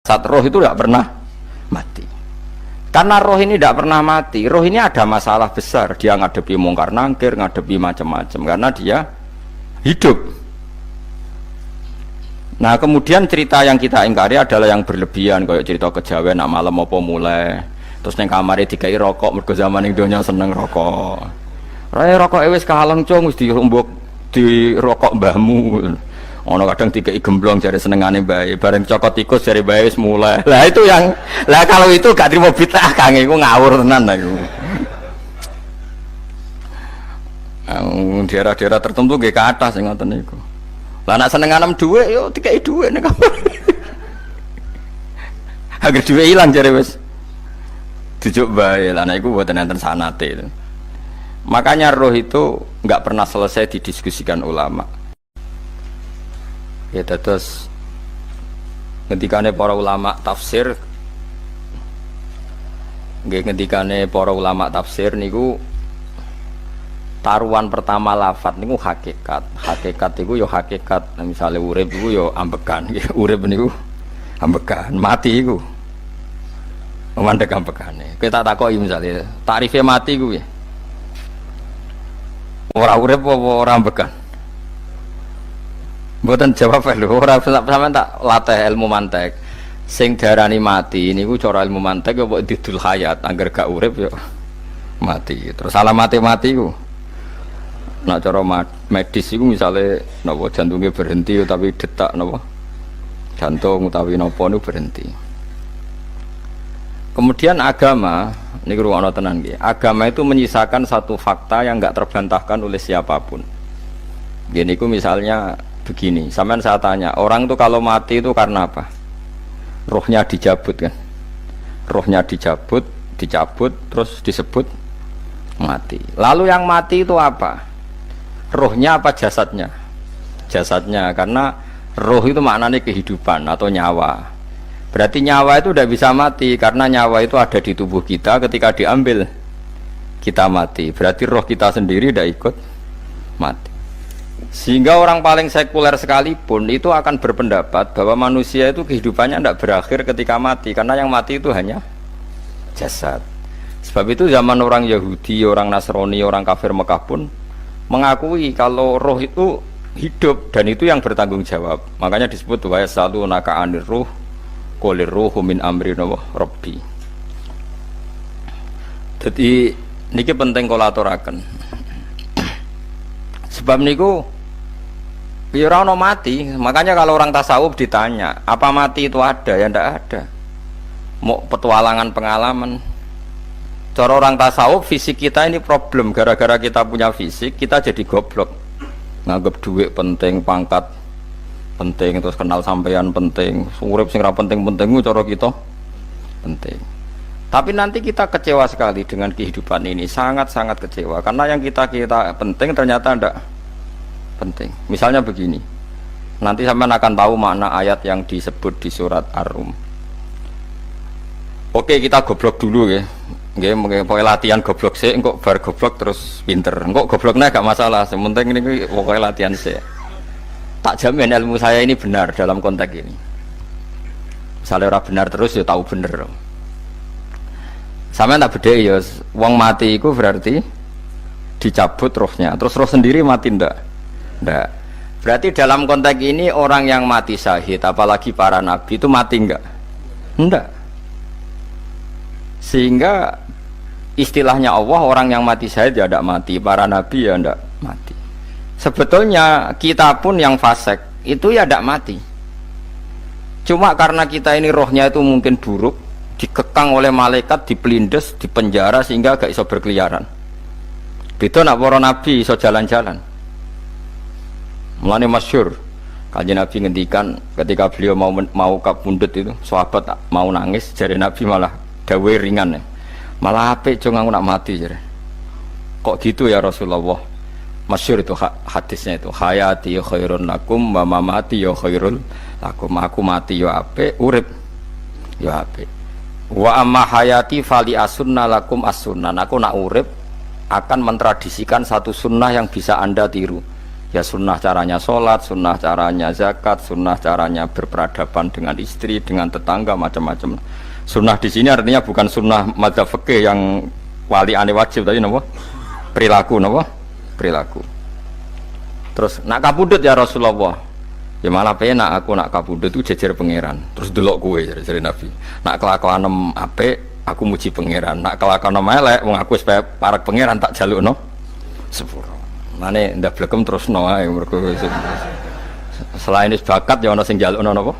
Saat roh itu tidak pernah mati. Karena roh ini tidak pernah mati, roh ini ada masalah besar. Dia ngadepi mungkar nangkir, ngadepi macam-macam karena dia hidup. Nah kemudian cerita yang kita ingkari adalah yang berlebihan, kayak cerita kejawen nak malam apa mulai terus neng kamare dikai rokok, mergo zaman ning donya seneng rokok. Rokok wis kaleng cung wis dirumbuk di rokok mbahmu. Ono kadang dikai gemblong jare senengane bae, bareng cokot tikus jare bae wis mulai. Lah itu yang lah kalau itu gak trimo bid'ah Kang, iku ngawur tenan iku. Daerah-daerah tertentu nggih ke atas sing ngoten niku. Lah nek senenganem dhuwit yo dikai dhuwit nek kamar. Agar dhuwit ilang jare wis dijuk bae. Lah nek iku mboten enten sanate. Makanya roh itu enggak pernah selesai didiskusikan ulama. Ya terus ngendikane para ulama tafsir nggih ngendikane para ulama tafsir niku taruhan pertama lafadz niku hakikat. Hakikat iku ya hakikat. Nah, misalnya urip iku ya ambekan. Urip niku ambekan, mati iku mandek ambekane. Kita takoki misalnya tarife mati iku ya. Ora urip apa ora ambekan? Mboten jawab lho, ora sampean tak latih ilmu mantek. Sing darani mati niku cara ilmu mantek ya kok didul hayat, angger gak urip ya mati. Terus alamate mati ku. Nek cara medis iku misale napa jantungnya berhenti tapi detak napa jantung utawi napa niku berhenti. Kemudian agama niku ruwono tenan nggih. Agama itu menyisakan satu fakta yang enggak terbantahkan oleh siapapun. Gini ku misalnya begini, sampean saya tanya, orang itu kalau mati itu karena apa? Rohnya dicabut kan? Rohnya dicabut, terus disebut mati. Lalu yang mati itu apa? Rohnya apa jasadnya? Jasadnya, karena roh itu maknanya kehidupan atau nyawa. Berarti nyawa itu tidak bisa mati, karena nyawa itu ada di tubuh kita, ketika diambil kita mati. Berarti roh kita sendiri tidak ikut mati. Sehingga orang paling sekuler sekalipun itu akan berpendapat bahwa manusia itu kehidupannya tidak berakhir ketika mati, karena yang mati itu hanya jasad. Sebab itu zaman orang Yahudi, orang Nasrani, orang kafir Mekah pun mengakui kalau roh itu hidup dan itu yang bertanggung jawab. Makanya disebut wa yasalunaka anir ruh qolir ruhu min amri rabbi. Jadi niki penting kula aturaken. Sebab niku ya ora ono mati, makanya kalau orang tasawuf ditanya, apa mati itu ada? Ya ndak ada. Mau petualangan pengalaman. Cara orang tasawuf fisik kita ini problem, gara-gara kita punya fisik, kita jadi goblok. Nganggep duit penting, pangkat penting, terus kenal sampean penting, urip sing ra penting-penting cara kita penting. Tapi nanti kita kecewa sekali dengan kehidupan ini, sangat-sangat kecewa karena yang kita penting ternyata ndak penting. Misalnya begini, nanti sampean akan tahu makna ayat yang disebut di surat Ar-Rum. Oke, kita goblok dulu ya. Nggih, pokoke latihan goblok sik, engko bar goblok terus pinter. Engko gobloknya gak masalah, sementing ini pokoke latihan sik. Tak jamin ilmu saya ini benar dalam konteks ini. Misalnya orang benar terus ya tahu bener. Sampeyan tak bedheki ya, wong mati iku berarti dicabut rohnya, terus roh sendiri mati ndak? Ndak. Berarti dalam konteks ini orang yang mati syahid, apalagi para nabi itu mati enggak? Enggak. Sehingga istilahnya Allah, orang yang mati syahid ya tidak mati, para nabi ya tidak mati. Sebetulnya kita pun yang fasik itu ya tidak mati. Cuma karena kita ini rohnya itu mungkin buruk, dikekang oleh malaikat, dipelindes, dipenjara sehingga gak iso berkeliaran. Beda nak para nabi iso jalan-jalan. Mulane masyhur Kanjeng Nabi ngendikan ketika beliau mau kapundhut itu, sahabat mau nangis, jare Nabi malah dawe ringan ya. Malah apik cung aku nak mati jare. Kok gitu ya Rasulullah? Masyhur itu hadisnya itu, hayati khairun lakum wa mamati ya khairul lakum. Aku mati ya apik, urip ya apik. Wa amma hayati fali asunna lakum as-sunnah. Aku nak urip akan mentradisikan satu sunnah yang bisa Anda tiru, Ya sunnah caranya sholat, sunnah caranya zakat, sunnah caranya berperadaban dengan istri, dengan tetangga, macam-macam. Sunnah di sini artinya bukan sunnah madzhab fikih yang wali ane wajib tadi, napa? Perilaku, napa? Perilaku. Terus nak kabudut ya Rasulullah. Ya malah penak aku nak kabudut itu jejer pangeran. Terus delok kowe jare Nabi. Nak kelakuan apik aku muji pangeran. Nak kelakuan elek wong aku supaya parek pangeran tak jalukno sepuro. Mane ndak blekem terusno ae mergo selain is bakat ya ana sing njalukno napa?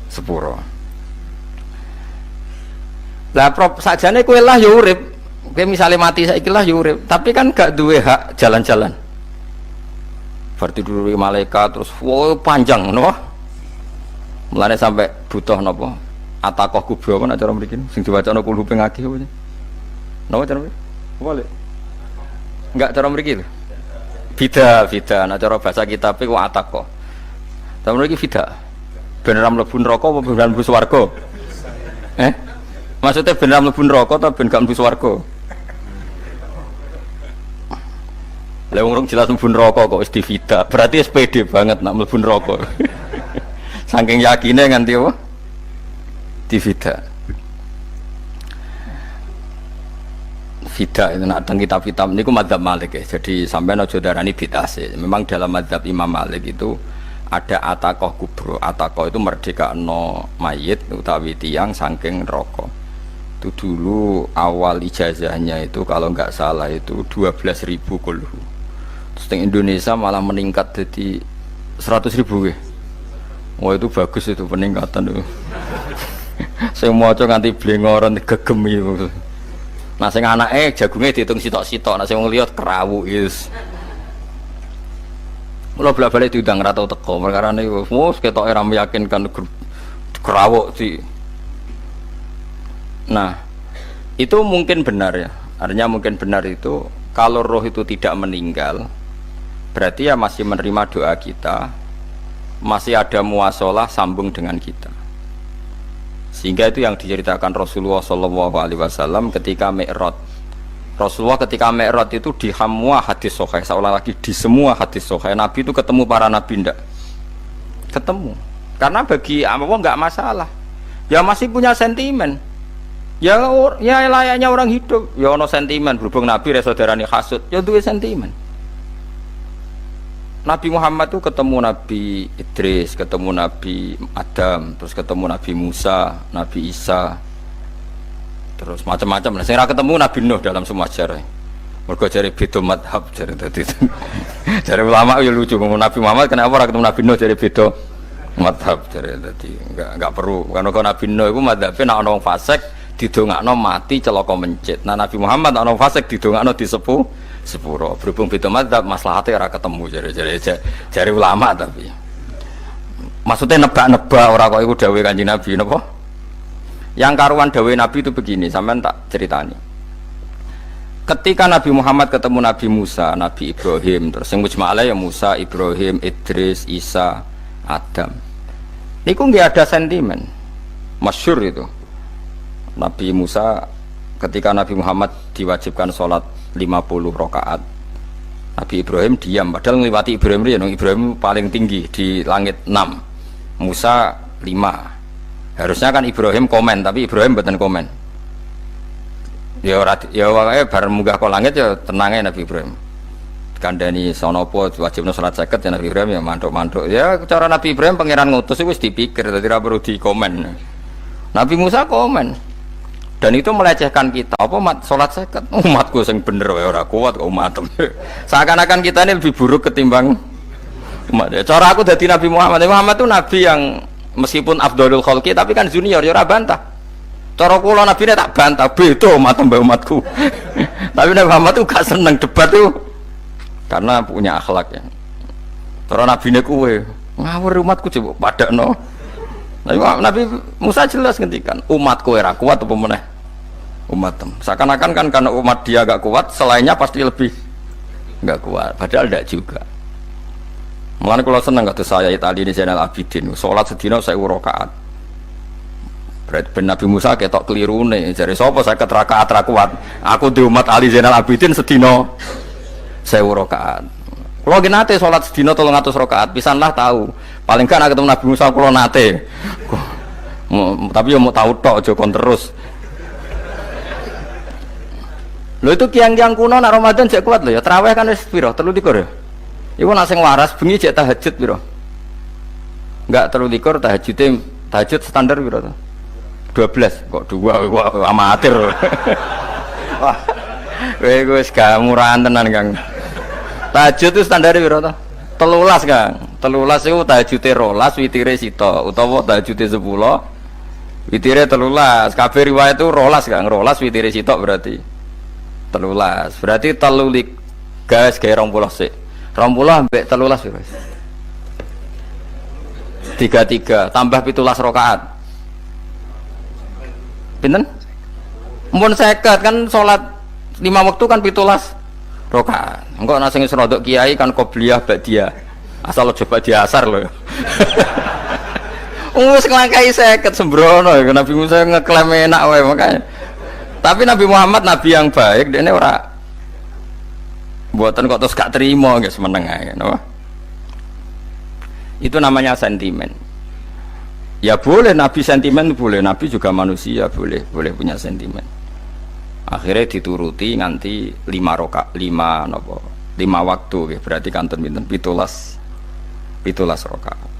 Sepuro. Lah prop sakjane kowe lah ya urip. Kowe misale mati saiki lah ya urip, tapi kan gak duwe hak jalan-jalan. Berarti dulu malaikat terus panjang napa? Mulane sampai butuh napa? Atakoh kubro apa nek cara mriki sing diwacana kulhu ping akeh apa? Napa cara mriki? Boleh. Enggak cara mriki lho. Fida, nah cara bahasa kitab iku ataqo. Tapi iki fida. Ben ora mlebu neraka apa ben mlebu swarga? Maksudnya ben ora mlebu neraka ta ben gak mlebu swarga? Lah wong jelas mlebu neraka kok wis divida. Berarti wis pede banget nak mlebu neraka. Saking yakine nganti apa? Divida. Fida itu nak teng kitab-kitab niku madzhab Malik ya. Jadi sampean aja darani bid'ah sih. Memang dalam madzhab Imam Malik itu ada ataqah kubro. Ataqah itu merdekakno mayit utawi tiyang saking neraka. Itu dulu awal ijazahnya itu kalau enggak salah itu 12.000 kulhu. Terus di Indonesia malah meningkat jadi 100.000 ya. Wah itu bagus itu peningkatan itu. Saya mau coba nganti blengoran gegem itu. Nah sing anake jagungnya dihitung sitok-sitok, nah sing wong liya kerawuk is. Mula bolak-balik diundang ra tau teko, perkara niku wis ketoke ra meyakinkan kerawuk sih. Nah, itu mungkin benar ya. Artinya mungkin benar itu kalau roh itu tidak meninggal, berarti ya masih menerima doa kita, masih ada muasalah sambung dengan kita. Sehingga itu yang diceritakan Rasulullah SAW ketika Mi'raj. Rasulullah ketika Mi'raj itu di semua hadis sahih, seolah lagi di semua hadis sahih Nabi itu ketemu para nabi ndak? Ketemu. Karena bagi Allah nggak masalah. Ya masih punya sentimen. Ya layaknya orang hidup. Ya ono sentimen berhubung Nabi saudarane hasud, ya duwe sentimen. Nabi Muhammad itu ketemu Nabi Idris, ketemu Nabi Adam, terus ketemu Nabi Musa, Nabi Isa, terus macam-macam. Nah, saya ketemu Nabi Nuh dalam semua sejarah. Mergo jare beda madhab jare tadi. Jare ulama ya lucu ngomong Nabi Muhammad kenapa ora ketemu Nabi Nuh jare beda madhab jare tadi. Enggak perlu. Karena Nabi Nuh iku madhabe nek ana wong fasik didongakno mati celaka mencit. Nah Nabi Muhammad ana wong fasik didongakno disepuh sepuro. Berhubung beda madzhab maslahatnya ora ketemu jare ulama tapi maksudnya nebak-nebak ora kok iku dawuhe Kanjeng Nabi napa? Yang karuan dawuhe Nabi itu begini, sampean tak ceritani. Ketika Nabi Muhammad ketemu Nabi Musa, Nabi Ibrahim, terus sing mujma'ala ya Musa, Ibrahim, Idris, Isa, Adam. Niku nggih ada sentimen. Masyhur itu. Nabi Musa ketika Nabi Muhammad diwajibkan sholat 50 rakaat, Nabi Ibrahim diam, padahal ngliwati Ibrahim paling tinggi di langit 6, Musa 5. Harusnya kan Ibrahim komen, tapi Ibrahim mboten komen. Ya wae bar munggah ke langit ya tenangnya Nabi Ibrahim. Kandhani sonopo wajibno salat 50 ya Nabi Ibrahim ya mantuk-mantuk. Ya cara Nabi Ibrahim pangeran ngutus wis dipikir dadi ora perlu dikomen. Nabi Musa komen. Dan itu melecehkan kita. Apa salat 50? Umatku sing bener wae ora kuat kok umatem. Seakan-akan kita ini lebih buruk ketimbang umat. Cara aku dadi Nabi Muhammad. Muhammad itu nabi yang meskipun afdhalul khalqi tapi kan junior ya ora bantah. Cara kula nabine tak bantah, beda umat mbak umatku. Tapi Nabi Muhammad itu gak seneng debat itu karena punya akhlak ya. Cara nabine kuwe ngawur umatku coba padakno. Nabi Musa jelas ngendikan umatku ora kuat apa meneh umatem. Seakan-akan kan karena umat dia gak kuat, selainnya pasti lebih gak kuat. Padahal tidak juga. Mulane kula seneng kados saya Itali ini Zainal Abidin, salat sedina 1000 rakaat. Berarti ben Nabi Musa ketok kelirune, jare sapa 50 rakaat ra kuat. Aku di umat Ali Zainal Abidin sedina 1000 rakaat. Kalau nggih nate salat sedina 300 rakaat, pisanlah tahu. Paling kan ketemu Nabi Musa kula nate. Tapi ya mau tahu tok aja kon terus. Lho itu kiang-kiang kuno nak Ramadan jek kuat lho ya. Tarawih kan wis piro? 23 ya. Iku nak sing waras bengi jek tahajud piro? Enggak 23 tahajud standar piro to? 12 kok 2 wah amatir. Wah. Kowe wis gak murahan tenan Kang. Tahajud itu standar piro to? 13 Kang. 13 iku tahajude 12 witire sita utawa tahajude 10 witire 13. Kabeh riwayat itu 12 Kang. 12 witire sita berarti 13. Berarti 3 gas gawe 20 sik. 20 ambek 13 wis. 33 tambah 17 rakaat. Pinten? Mumpun 50 kan salat 5 waktu kan 17 rakaat. Engko ana sing rodok kiai kan qobliyah ba'diyah. Asal coba diasar lho. Wis nglangkai 50 sembrono ya Nabi Musa ngeklaim enak wae makanya. Tapi Nabi Muhammad nabi yang baik, dene ora buatan kok terus gak terima nggak semeneng ae no? Itu namanya sentimen. Ya boleh Nabi sentimen, boleh Nabi juga manusia, boleh punya sentimen. Akhirnya dituruti nganti 5 waktu ya, berarti kanton pinten 17 rakaat.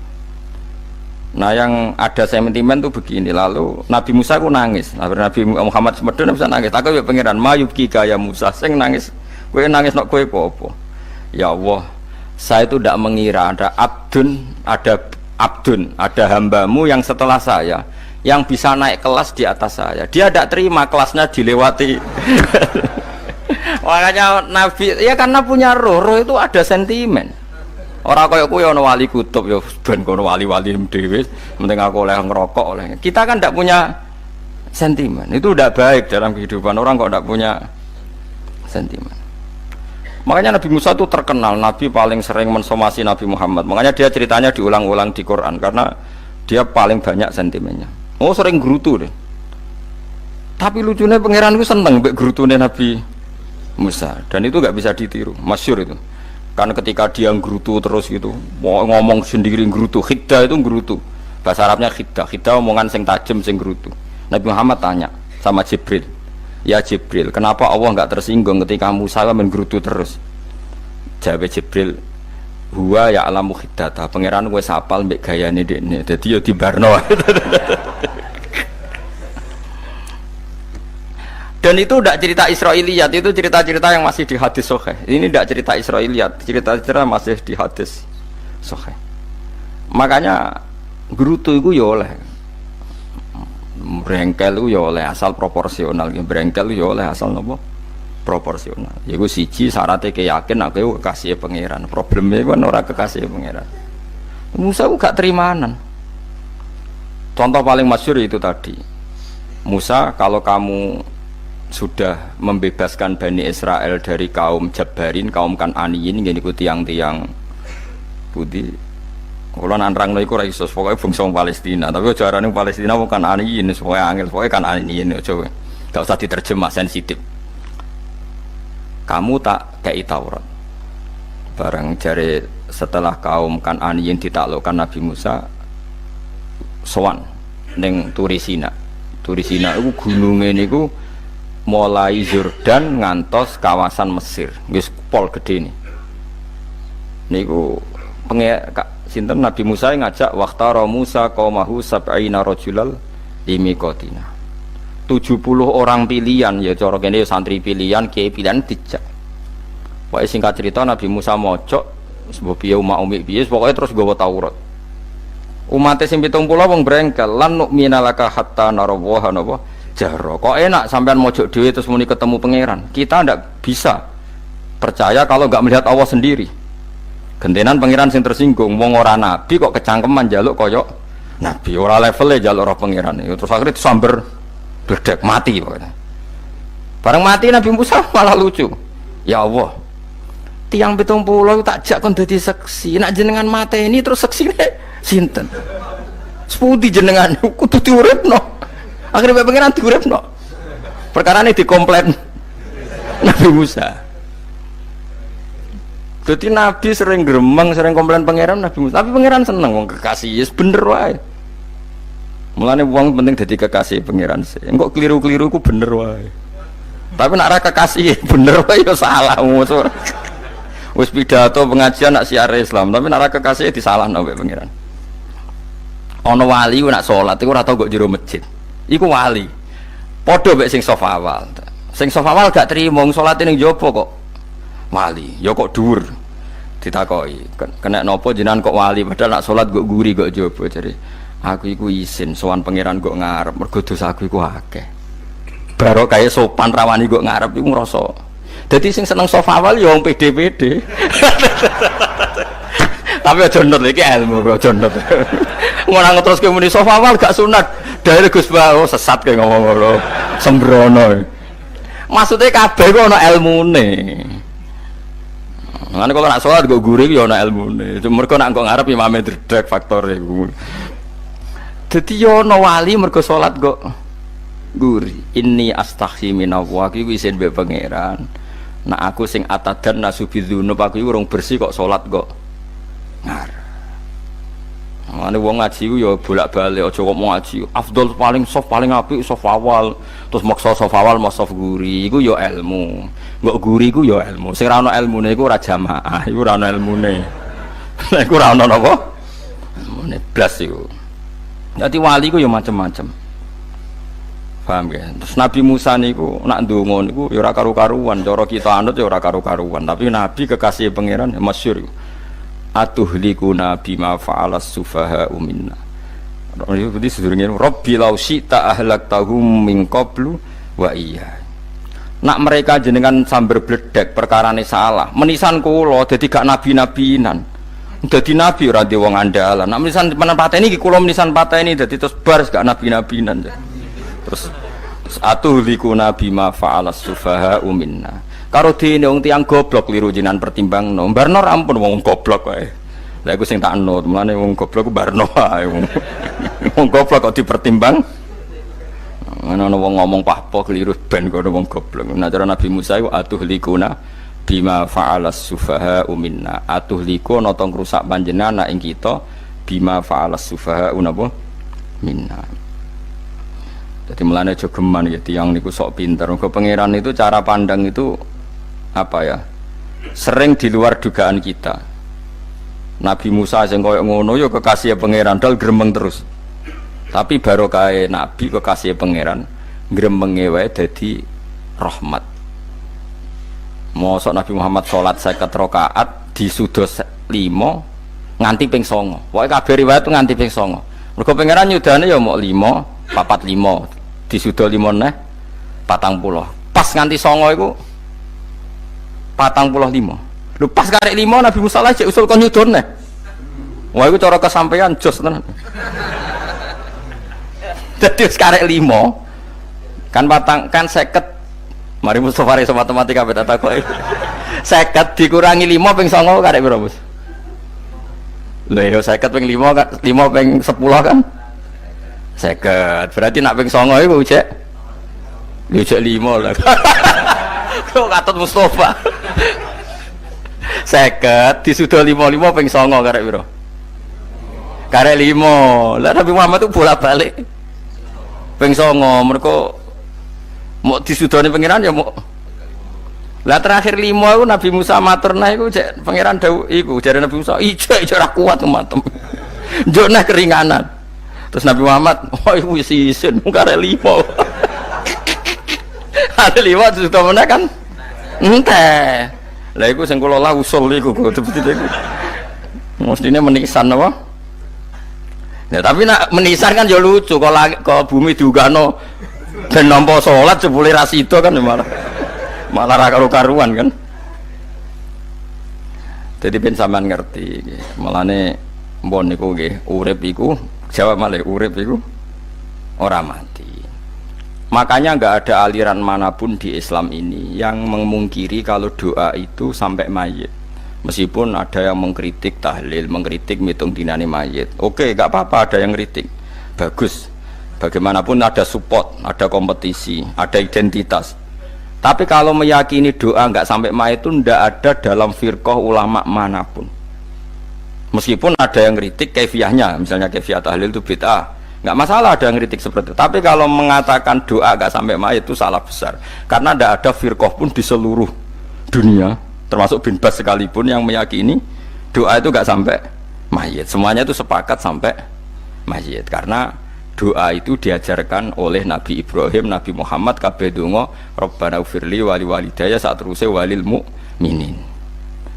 Nah yang ada sentimen tuh begini, lalu Nabi Musa ku nangis. Nabi Muhammad semedon bisa nangis. Aku ya pangeran mayubki kaya Musa sing nangis. Kowe nangis nok kowe apa? Ya Allah, saya itu tidak mengira ada abdun, ada hambamu yang setelah saya yang bisa naik kelas di atas saya. Dia tidak terima kelasnya dilewati. Makanya Nabi ya karena punya roh itu ada sentimen. Orang kaya kowe ana wali kutub ya ben kono wali-wali dhewe, penting aku oleh ngerokok oleh. Kita kan tidak punya sentimen. Itu tidak baik dalam kehidupan orang kok tidak punya sentimen. Makanya Nabi Musa itu terkenal Nabi paling sering mensomasi Nabi Muhammad. Makanya dia ceritanya diulang-ulang di Quran karena dia paling banyak sentimennya. Oh sering gerutu deh. Tapi lucunya pangeran itu seneng mbek gerutune Nabi Musa dan itu nggak bisa ditiru, masyhur itu. Karena ketika dia nggerutu terus gitu, mau ngomong sendiri nggerutu, khiddah itu nggerutu. Bahasa Arabnya khiddah omongan sing tajem sing nggerutu. Nabi Muhammad tanya sama Jibril, ya Jibril, kenapa Allah nggak tersinggung ketika Musa menggerutu terus? Jawab Jibril, huwa ya alamu khiddata, pangeran gue sapal mbek gayane dekne, jadi ya di barno. Dan itu tidak cerita Israiliyat, itu cerita-cerita yang masih di hadis sahih. Ini tidak cerita Israiliyat, cerita-cerita masih di hadis sahih. Makanya gerutu itu ya oleh, brengkel itu ya oleh asal proporsional, brengkel itu ya oleh asal nopo proporsional. Yaiku siji syaratnya keyakin aku kekasih pangeran. Problemnya kan orang kekasih pangeran. Musa itu gak terimanan. Contoh paling masyhur itu tadi. Musa, kalau kamu sudah membebaskan Bani Israel dari kaum Jabbarin, kaum Kan'aniyin, gini ku tiang-tiang budi. Kalau nanrang iku ora iso, pokoke bangsa Palestina. Tapi ajarane Palestina bukan Kan'aniyin, supaya angel, pokoke Kan'aniyin aja. Gak usah diterjemah sensitif. Kamu tak kei Taurat. Barang jare setelah kaum Kan'aniyin ditaklukkan Nabi Musa sowan ning Turisina. Turisina iku gununge niku mulai Yordan ngantos kawasan Mesir, wis pol gede nih. Niku sinten Nabi Musa ngajak waqtara Musa qaumahu sab'ina rajulal limiqatina. 70 orang pilihan ya cara kene santri pilihan, kiai pilihan dijak. Pokoke singkat cerita Nabi Musa mojok sebab piye umat umi piye pokoke terus nggawa Taurat. Umate sing 70 wong brengkel lan nu'mina laka hatta narawaha napa jaro. Kok enak sampean mojok dhewe terus muni ketemu pangeran. Kita ndak bisa percaya kalau nggak melihat Allah sendiri. Gentenan pangeran sing tersinggung, wong ora nabi kok kecangkeman njaluk kaya nabi, ora levele njaluk roh pangeran. Terus akhirnya disamber bledek mati pokoknya. Bareng mati Nabi Musa malah lucu. Ya Allah, tiang 70 tak jak kon dadi seksi. Nek jenengan mateni terus seksine sinten? Sepundi jenengan kudu diuripno. Akhirnya pengiran diuripno. Perkara ini dikomplain Nabi Musa. Jadi Nabi sering gremeng, sering komplain pangeran Nabi Musa. Tapi pangeran seneng wong kekasih, yes bener wae. Mulane wong penting dadi kekasih pangeran sih. Engko keliru-keliru ku bener wae. Tapi nak ra kekasih bener wae ya salah. Wis pidato pengajian nak siar Islam, tapi nak ra kekasih disalahno mbek pangeran. Ana wali ku nak salat iku ora tau kok jero masjid. Iku wali. Padha mbek sing saf awal. Sing saf awal gak trimo salate ning jaba kok wali. Ya kok dhuwur. Ditakoki, kena napa jenengan kok wali padahal nak salat kok guri kok jaba jare. Aku iku isin sowan pangeran kok ngarep mergo dosa aku iku akeh. Baro kaya sopan rawani kok ngarep iku ngrasa. Dadi sing seneng saf awal ya wong pede-pede. Tapi aja nut iki ilmu aja nut. Ngono ngeteruske muni saf awal gak sunat. Dari Gus Bawo sesat kayak ngomong ngono. Sembrono. Maksudnya kabeh ku ana ilmune. Ngene kalau nak salat kok guri ya ana ilmune. Mergo nak kok ngarep imame dredeg faktore iku. Dadi yo ana wali mergo salat kok guri. Inni astaghfi minallah iki isin mbek pangeran. Nak aku sing atadan nasubidzunub aku iku urung bersih kok salat kok ngarep. Ane wong ngaji ku ya bolak-balik aja kok mau ngaji. Afdol paling soft paling apik soft awal. Terus maksa soft awal mau soft guri iku ya ilmu. Mbok guri ku ya ilmu. Sing ora ana ilmune iku ora jamaah, iku ora ana ilmune. Lah iku ora ana napa? Ilmune blas iku. Dadi wali ku ya macam-macam. Paham ya? Terus Nabi Musa niku nak ndonga niku ya ora karu-karuan, cara kita anut ya ora karu-karuan, tapi Nabi kekasih pangeran ya masyhur. Atuhlikuna bima fa'alas sufaha minna. Jadi sedurunge Rabbi law syi'ta ahlaktahum min qablu wa iya. Nak mereka jenengan sambar bledek perkarane salah. Menisan kula dadi gak nabi-nabinan. Dadi nabi ora di wong andalan. Nak menisan pateni iki kula menisan pateni dadi terus bar gak nabi-nabinan. Terus atuhlikuna bima fa'alas sufaha minna. Karo dene wong tiyang goblok liru jenengan pertimbangno. Barno ampun wong goblok wae. Lah iku sing tak anut, mulane wong goblok ku barno wae. Wong goblok kok dipertimbang. Ana wong ngomong pahpo keliru ben kono wong goblok. Nah cara Nabi Musa iku atuhlikuna bima fa'alas sufaha minna. Atuhliku ana tong rusak panjenengan ing kita bima fa'alas sufaha napa minna. Jadi mulane aja geman ya tiyang niku sok pinter. Mergo pangeran itu cara pandang itu apa ya? Sering di luar dugaan kita. Nabi Musa sing koyo ngono ya kekasih pangeran dal gremeng terus. Tapi barokah Nabi kekasih pangeran gremenge wae dadi rahmat. Mosok Nabi Muhammad salat 50 rakaat disudos 5 nganti ping 9. Pokoke kabeh riwayat nganti ping 9. Mergo pangeran nyudane ya mok 5, 45 disudo 5 neh 40. Pas nganti 9 iku 45. Lho pas karek 5 Nabi Musa cek usul kon nyudone. Wah iku cara kesampaian jos tenan. Dadi wis karek 5 kan kan 50. Mari Mustofa iso matematika beta takoki. 50 dikurangi 5 ping 9 karek piro, Bos? Lho ya 50 ping 5 kan 5 ping 10 kan 50. Berarti nak ping 9 iku cek. Lho cek 5 lah. Kok katut Mustofa. 50 disudo 55 ping 9 karek piro? Karek 5. Lah Nabi Muhammad itu bolak-balik. Ping 9 mergo mau disudone pangeran ya mau. Lah terakhir 5 iku Nabi Musa matur nah iku cek pangeran dawuh iku jare Nabi Musa ijo ora kuat matem. Njuk nah keringanan. Terus Nabi Muhammad, oh iku wis isin karek 5. Ada 5 disudo meneh kan? Enteh. Lah iku sing kula lah usul iku seperti iku. Mestine menisan apa? Ya tapi nak menisan kan ya lucu kalau bumi diugano ben nampa salat jebule ra sida kan malah ra karu-karuan kan. Jadi ben sampean ngerti nggih. Mulane mbon niku nggih urip iku jawab malih urip iku ora mati. Makanya enggak ada aliran manapun di Islam ini yang memungkiri kalau doa itu sampai mayit. Meskipun ada yang mengkritik tahlil, mengkritik mitung dinani mayit. Oke, enggak apa-apa ada yang kritik. Bagus. Bagaimanapun ada support, ada kompetisi, ada identitas. Tapi kalau meyakini doa nggak sampai mayit itu ndak ada dalam firqah ulama manapun. Meskipun ada yang kritik kaifiahnya, misalnya kaifiah tahlil itu bid'ah, nggak masalah ada yang kritik seperti itu. Tapi kalau mengatakan doa nggak sampai mayit itu salah besar, karena ndak ada firqah pun di seluruh dunia, termasuk bin Baz sekalipun yang meyakini doa itu nggak sampai mayit. Semuanya itu sepakat sampai mayit, karena doa itu diajarkan oleh Nabi Ibrahim, Nabi Muhammad, kabeh donga Rabbana ufirli wali walidayya saat terusé walil mu'minin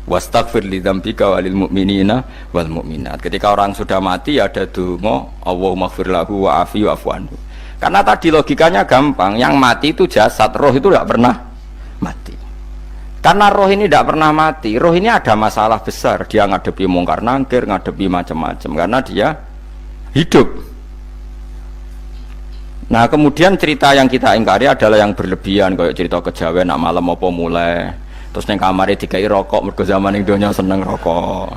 wastaghfir li dzambika walil mu'minina wal mu'minat. Ketika orang sudah mati ada donga Allahumma ighfir lahu wa afi wa'fu anhu. Karena tadi logikanya gampang, yang mati itu jasad, roh itu tidak pernah mati. Karena roh ini tidak pernah mati, roh ini ada masalah besar, dia ngadepi mungkar nangkir, ngadepi macam-macam karena dia hidup. Nah kemudian cerita yang kita ingkari adalah yang berlebihan, kayak cerita kejawen nak malam apa mulai terus neng kamar dikai rokok, mergo zaman ning donya seneng rokok.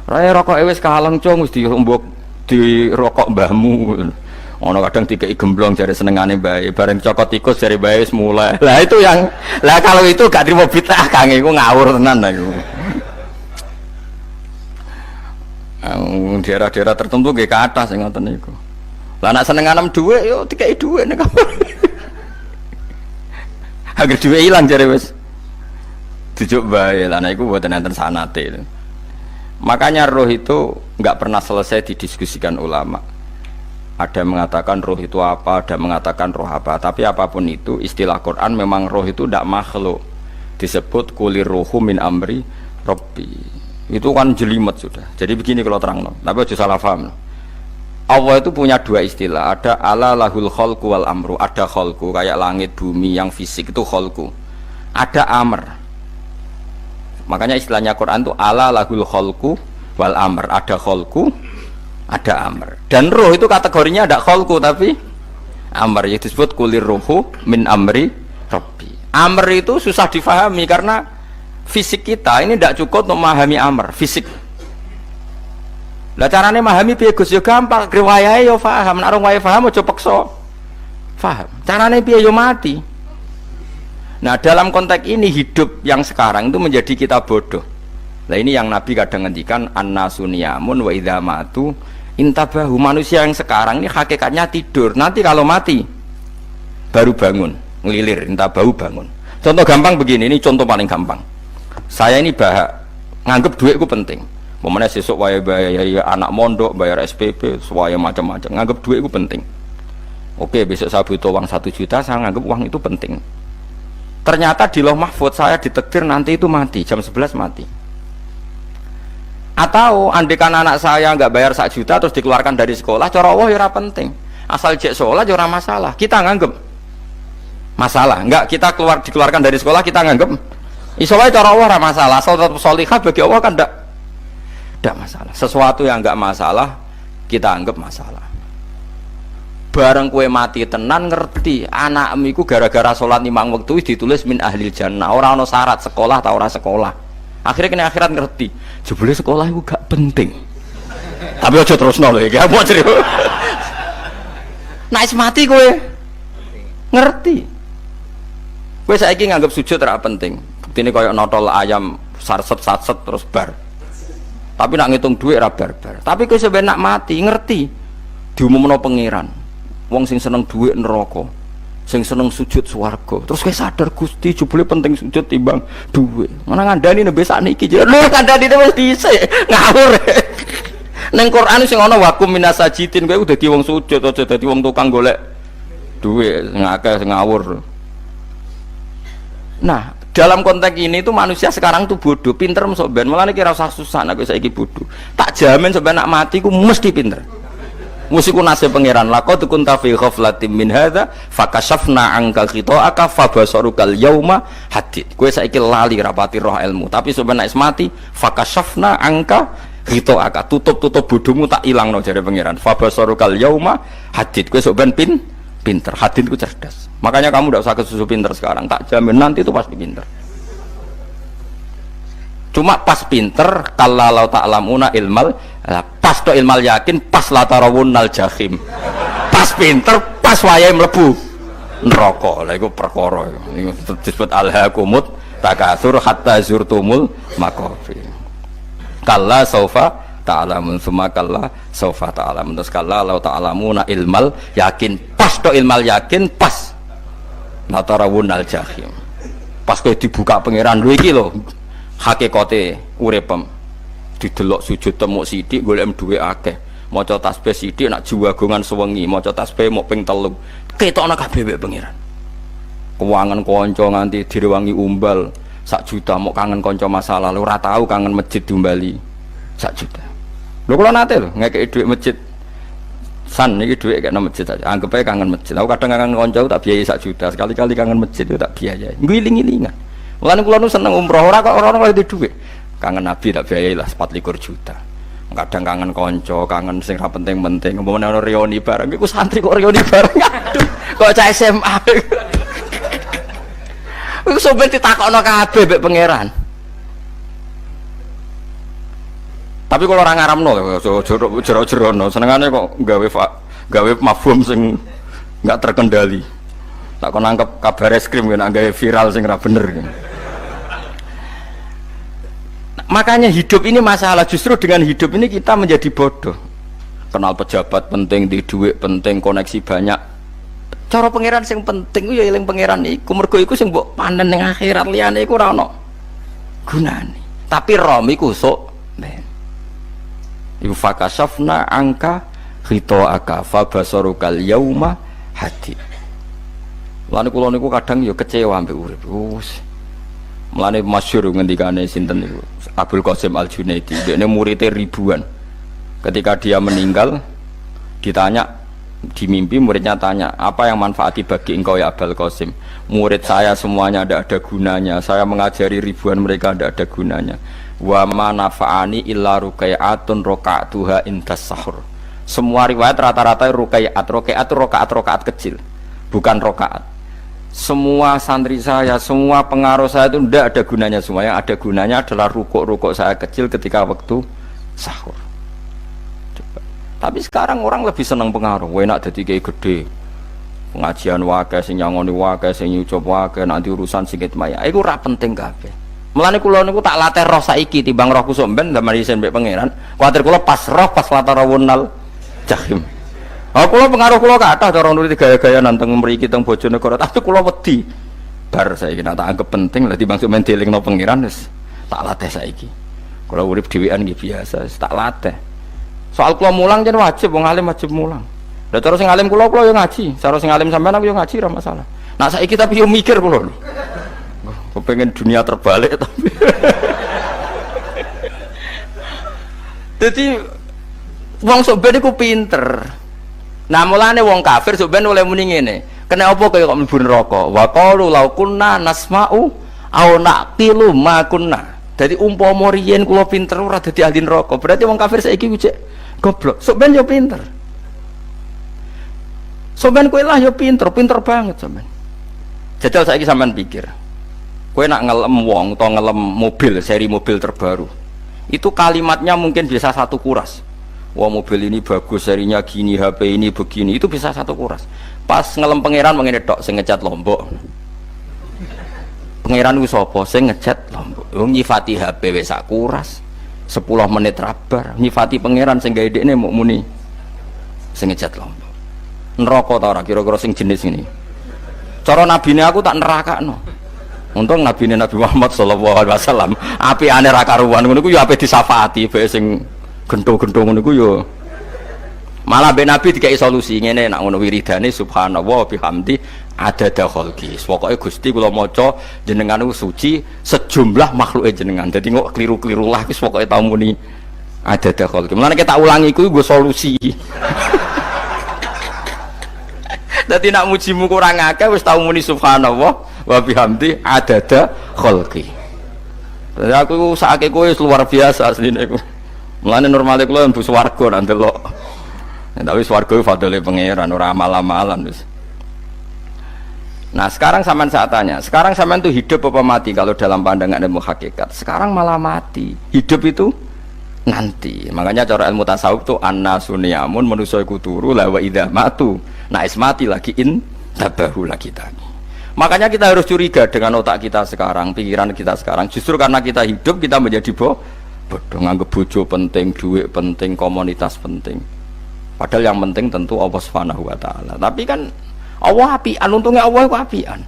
Raya rokok wis kaleng cung wis diumbuk di rokok mbahmu. Ono kadang dikai gemblong jare senengane bae, bareng cokot tikus jare bae wis mulai. Lah itu yang lah kalau itu gak trimo bid'ah Kang, iku ngawur tenan lah iku. Daerah-daerah tertentu nggih ke atas sing ngoten niku. Lah nak seneng anem dhuwit yo dikai dhuwit nek kamar. Agar dhuwit ilang jare wis dijuk bae. Lah nek iku mboten enten sanate. Makanya roh itu enggak pernah selesai didiskusikan ulama. Ada mengatakan roh itu apa, ada mengatakan roh apa. Tapi apapun itu istilah Quran memang roh itu tidak makhluk. Disebut kulir ruhu min amri rabbi. Itu kan jelimet sudah. Jadi begini kalau terang, tapi aja salah paham. Allah itu punya dua istilah, ada ala lahul khalqu wal amru, ada khalqu kayak langit bumi yang fisik itu khalqu, ada amr. Makanya istilahnya Quran itu ala lahul khalqu wal amr, ada khalqu, ada amr. Dan roh itu kategorinya ada khalqu tapi amr, yang disebut kulir ruhu min amri rabbi. Amr itu susah difahami karena fisik kita ini tidak cukup untuk memahami amr, fisik. Lah carane memahami piye Gus? Ya gampang, riwayahe yo paham, nek ora paham aja peksa paham. Carane piye yo mati. Nah, dalam konteks ini hidup yang sekarang itu menjadi kita bodoh. Nah, ini yang Nabi kadang ngendikan annasu niyamun wa idza matu intabahu. Manusia yang sekarang ini hakikatnya tidur. Nanti kalau mati baru bangun, ngelilir, intabahu bangun. Contoh gampang begini, ini contoh paling gampang. Saya ini nganggep duitku penting. Momennya sesuk bayar anak mondok, bayar SPP, semuanya macam-macam. Nganggep duit itu penting. Oke, besok saya butuh uang 1 juta, saya nganggep uang itu penting. Ternyata di Lauh Mahfudz saya ditakdir nanti itu mati, jam 11 mati. Atau andekan anak saya nggak bayar 1 juta terus dikeluarkan dari sekolah, cara Allah ya ora penting. Asal jek sholat ya ora masalah. Kita nganggep masalah. Enggak, kita dikeluarkan dari sekolah kita nganggep iso wae cara Allah ora masalah. Asal tetap sholihah bagi Allah kan tidak masalah. Sesuatu yang enggak masalah kita anggap masalah. Bareng kue mati tenan ngerti anakmu iku gara-gara sholat 5 waktu ditulis min ahlil jannah. Ora ono syarat sekolah ta ora sekolah. Akhirnya kena akhirat ngerti. Jebule sekolah itu gak penting. Tapi aja terusno lho iki. Apa cerita? Nek mati kowe ngerti. Kowe saiki nganggap sujud ora penting. Buktine koyo notol ayam sarset-sarset terus bar. Tapi nak ngitung duit ra barbar. Tapi kowe sampe nak mati ngerti diumumno pangeran. Wong sing seneng duit neraka, sing seneng sujud swarga. Terus kowe sadar Gusti jebule penting sujud timbang duit. Mana ngandani nembe sakniki jare lho kandhani wis dhisik. Ngawur. Ning Quran sing ana wakum minasajidin kowe dadi wong sujud aja dadi wong tukang golek duit ngakeh ngawur. Nah, dalam konteks ini itu manusia sekarang tuh bodoh, pinter masuk ben. Malah nek ora usah susah nek saiki bodoh. Tak jamin sampai nak mati ku mesti pinter. Musiku nasib pangeran laqad kunta fi ghaflatin min hadza fakashafna anka khita'aka fabasarukal yauma hadid. Kowe saiki lali rapati roh ilmu, tapi sampai nek mati fakashafna anka khita'aka, tutup bodohmu tak ilangno jare pangeran. Fabasarukal yauma hadid. Kowe sok ben pinter, hadid ku cerdas. Makanya kamu tidak usah kesusu pinter sekarang, tak jamin nanti itu pasti pinter. Cuma pas pinter kalau ta'lamuna ilmal, pas to ilmal yakin, pas la tarawunnal jahim. Pas pinter, pas wayahe mlebu neraka. Lha iku perkara iku disebut alhaakumut takatsur hatta zurtumul maqabir. Kalla saufa ta'lamun summa kalla saufa ta'lamun. Terus kalla law ta'lamuna ilmal yakin pas to ilmal yakin pas natarawunal jahim. Pas kowe dibuka pangeran lho iki lho hakikate uripem. Didelok sujud temuk sithik golek duwe akeh. Maca tasbih sithik nak jiwagongan sewengi, maca tasbih mok ping 3. Ketokno kabeh wek pangeran. Keuangan kanca nganti direwangi umbal 1 juta mok kangen kanca masa lalu ora tau kangen masjid diumbali 1 juta. Lho kula nate lho ngekeki dhuwit masjid. San iki dhuwit kena masjid aja. Anggap ae kangen masjid. Aku kadang kangen kanca tak biayai 1 juta. Sekali-kali kangen masjid itu tak biayai. Ngiling-ngilingan. Mulane kula nu seneng umroh ora kok ora di dhuwit. Kangen Nabi tak biayai lah 24 juta. Kadang kangen kanca, kangen sing ra penting-penting. Umpamane ana reuni bareng iku santri kok reuni bareng. Aduh, kok cah SMA. Iku sampe ditakokno kabeh mek pangeran. Tapi kalau orang ngaramno jero-jerono senengane kok gawe mafhum sing enggak terkendali. Tak kon nangkep kabar eskrim kan gawe viral sing ra bener. Makanya hidup ini masalah, justru dengan hidup ini kita menjadi bodoh. Kenal pejabat penting, di duit penting, koneksi banyak. Cara pangeran sing penting ya eling pangeran iku, mergo iku sing mbok panen ning akhirat, liyane iku ora ono gunane. Tapi rom iku sok men. Iku fakasafna angka khitoaka fa basarukal yauma hadid. Lan kula niku kadang ya kecewa ambek urip. Mulane masyhur ngendikane sinten niku Abdul Qasim Al-Junaidi, dekne muridé ribuan. Ketika dia meninggal ditanya di mimpi, muridnya tanya, apa yang manfaati bagi engkau ya Abdul Qasim? Murid saya semuanya tidak ada gunanya, saya mengajari ribuan mereka tidak ada gunanya. Wa ma nafa'ani illa rukai'atun roka'atuha indas sahur. Semua riwayat rata-rata rukai'at rokaat kecil, bukan rokaat. Semua santri saya, semua pengaruh saya itu tidak ada gunanya semua. Yang ada gunanya adalah rukuk saya kecil ketika waktu sahur. Coba. Tapi sekarang orang lebih senang pengaruh. Enak jadi kayak gede. Pengajian wakai, sing nyangoni wakai, sing nyucup wakai, nanti urusan sikit maya. Itu ora penting kabeh. Mulane kula niku tak latih roh saiki timbang roh kusuk ben zaman isen mbek pangeran. Kuwatir kula pas roh pas latarawunal jahim. Kula pengaruh kula kathah cara nuruti gaya-gaya nanteng mriki teng Bojonegoro, tapi kula wedi. Bar saiki nek tak anggap penting lah timbang men dielingno pangeran wis tak latih saiki. Kula urip dhewean nggih biasa, wis tak latih. Soal kula mulang jen wajib wong alim wajib mulang. Lah cara sing alim kula yo ngaji, cara sing alim sampean aku yo ngaji ora masalah. Nah saiki tapi yo mikir kula lho. Kepengen dunia terbalik tapi. Jadi wong sok ben iku pinter. Nah mulane wong kafir sampeyan oleh muni ngene. Kena apa kaya kok mlebu neraka? Wa qalu law kunna nasma'u aw naqilu ma kunna. Dadi umpama riyen kula pinter ora dadi ahli neraka. Berarti wong kafir saiki ku cek goblok. Sampeyan yo pinter. Sampeyan kowe lah yo pinter banget sampeyan. Jajal saiki sampeyan pikir. Kowe nak ngelem wong utawa ngelem mobil, seri mobil terbaru. Itu kalimatnya mungkin bisa 1 kuras. Wah mobil ini bagus, serinya gini, HP ini begini, itu bisa 1 kuras. Pas ngelem pangeran mengene tok sing ngecat Lombok. Pangeran ku sapa sing ngecat Lombok? Wong nyifati HP wis sak kuras. 10 menit rabar, nyifati pangeran sing gawe dekne mok muni sing ngecat Lombok. Neraka ta ora kira-kira sing jenis ini. Cara nabine aku tak nerakakno. Untung nabine Nabi Muhammad sallallahu alaihi wasallam apikane ra karuan ngono ku ya ape disafaati bae sing gento-gento ngono ku yo malah ben Nabi dikai solusi ngene nek ngono wiridane subhanallah bihamdi adada khalqi. Pokoke Gusti kula maca jenengan suci sejumlah makhluke jenengan. Dadi kok kliru-kliru lah wis pokoke tau muni adada khalqi. Mulane kita ulangi iku nggo solusi. Dadi nak mujimu kurang akeh wis tau muni subhanallah wa bihamdi adada khalqi. Dadi aku sakake kowe luar biasa asline iku. Mulane normale kula mlebu swarga nang delok. Tapi swarga itu fadhole pangeran ora amal-amalan wis. Nah, sekarang sampean saat tanya, sekarang sampean tuh hidup apa mati kalau dalam pandangan ilmu hakikat? Sekarang malah mati. Hidup itu nanti. Makanya cara ilmu tasawuf tuh annasu niyamun manusa iku turu la wa idza matu. Nah, is mati lagi tabahulah kita. Makanya kita harus curiga dengan otak kita sekarang, pikiran kita sekarang. Justru karena kita hidup kita menjadi bodoh, nganggep bojo penting, duit penting, komunitas penting. Padahal yang penting tentu Allah Subhanahu wa taala. Tapi kan Allah apian, untungnya Allah itu apian.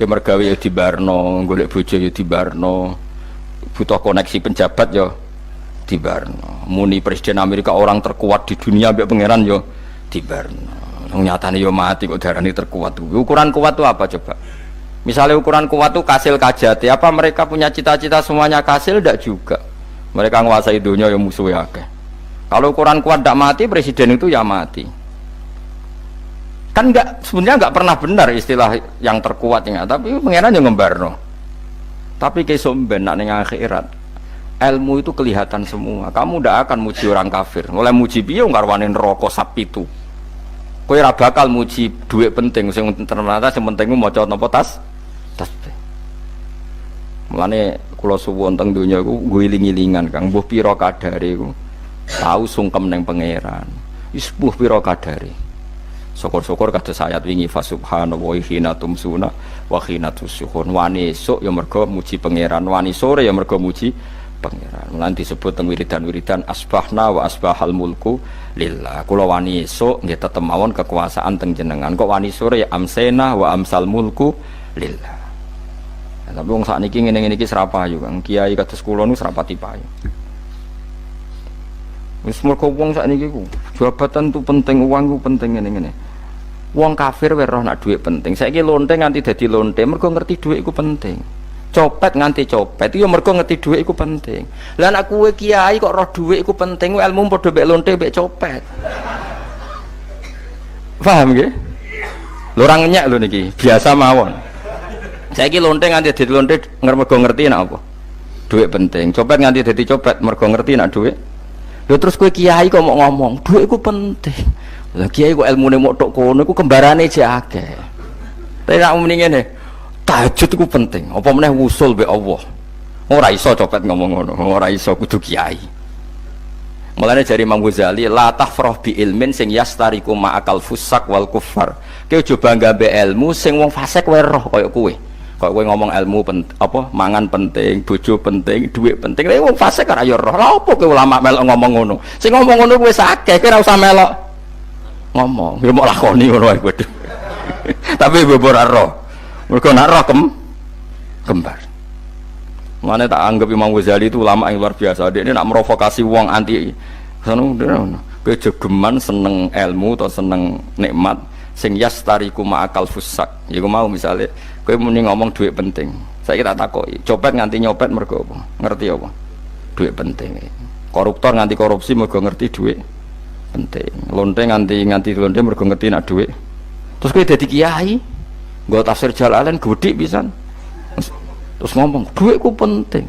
Ke mergawe ya dibarno, golek bojo ya dibarno. Butuh koneksi penjabat ya dibarno. Muni presiden Amerika orang terkuat di dunia mbek pangeran ya dibarno. Nyatanya yo mati kok darani terkuat. Ukuran kuat itu apa coba? Misalnya ukuran kuat itu kasil kajati. Apa mereka punya cita-cita semuanya kasil? Tidak juga. Mereka menguasai dunia yang musuhnya. Kalau ukuran kuat tidak mati, presiden itu ya mati. Kan enggak, sebenarnya enggak pernah benar istilah yang terkuat ya. Tapi pengenan yang ngembarno. Tapi kesomben nak ning akhirat. Ilmu itu kelihatan semua. Kamu tidak akan muji orang kafir. Mulai muji piye ngarwane neraka sapi itu. Kowe ora bakal muji duit penting sing ternyata sing penting maca napa tasbih. Mulane kula suwun teng donya iku ngiling-ilingan Kang mbuh pira kadare iku tau sungkem ning pangeran. Wis mbuh pira kadare. Syukur-syukur kados ayat wingi fa subhanallahi hina tumsuna wa hina tusyuhun. Wani esuk ya mergo muji pangeran, wani sore ya mergo muji pangeran. Mulane disebut teng wiridan-wiridan asbahna wa asbahal mulku lillah. Kula wani esuk nggih tetep mawon kekuasaan teng jenengan. Kok wani sore ya amsena wa amsal mulku lillah. Nah, tapi wong sakniki ngene-ngene iki serapayu Kang. Kiai kados kula nu serapati payu. Wis mergo wong sakniki ku jabatan tu penting, uang ku penting ngene-ngene. Wong kafir wae roh nak dhuwit penting. Saiki lonte nganti dadi lonte mergo ngerti dhuwit iku penting. Copet nganti copet itu ya mergo ngerti dhuwit iku penting. Lah nek kowe kiai kok roh dhuwit iku penting, ilmu padha mek lonte mek copet. Paham nggih? Lho ora ngenyek lho niki, biasa mawon. Saiki lonte nganti dadi lonte mergo ngerti nek apa? Dhuwit penting. Copet nganti dadi copet mergo ngerti nek dhuwit. Lho terus kowe kiai kok mau ngomong, dhuwit iku penting. Lah kiai kok ilmune mok tok kono iku kembarane jek akeh. Tapi nek muni ngene, tahajud itu penting. Apa meneh wusul be Allah. Ora iso copet ngomong ngono, ora iso kudu kiai. Mulane jari Imam Ghazali, la tafrah bi ilmin sing yastariku ma'akal fusak wal kufar. Kowe coba bangga be ilmu sing wong fasik wae roh kaya kowe. Kaya kowe ngomong ilmu apa mangan penting, bojo penting, dhuwit penting. Lah wong fasik ora ya roh. Lah opo kowe ulama melok ngomong ngono? Sing ngomong ngono kowe sakeh, kowe ora usah melok ngomong. Ya mok lakoni ngono wae kowe. Tapi bobor roh. Mereka nak roh kembar. Mana tak anggap Imam Ghazali itu ulama yang luar biasa. Dia ini nak merovokasi uang anti. Kowe jogeman seneng ilmu atau seneng nikmat sing yastariku ma'akal fusak. Ya aku mau misalnya kowe muni ngomong duit penting. Saya tak takoki, copet nganti nyopet mergo apa? Ngerti apa? Duit penting. Koruptor nganti korupsi mergo ngerti duit penting. Lonte nganti lonte mergo ngerti nak duit. Terus kowe dadi kiai gak tafsir Jalalain gede pisan. Terus ngomong duitku penting.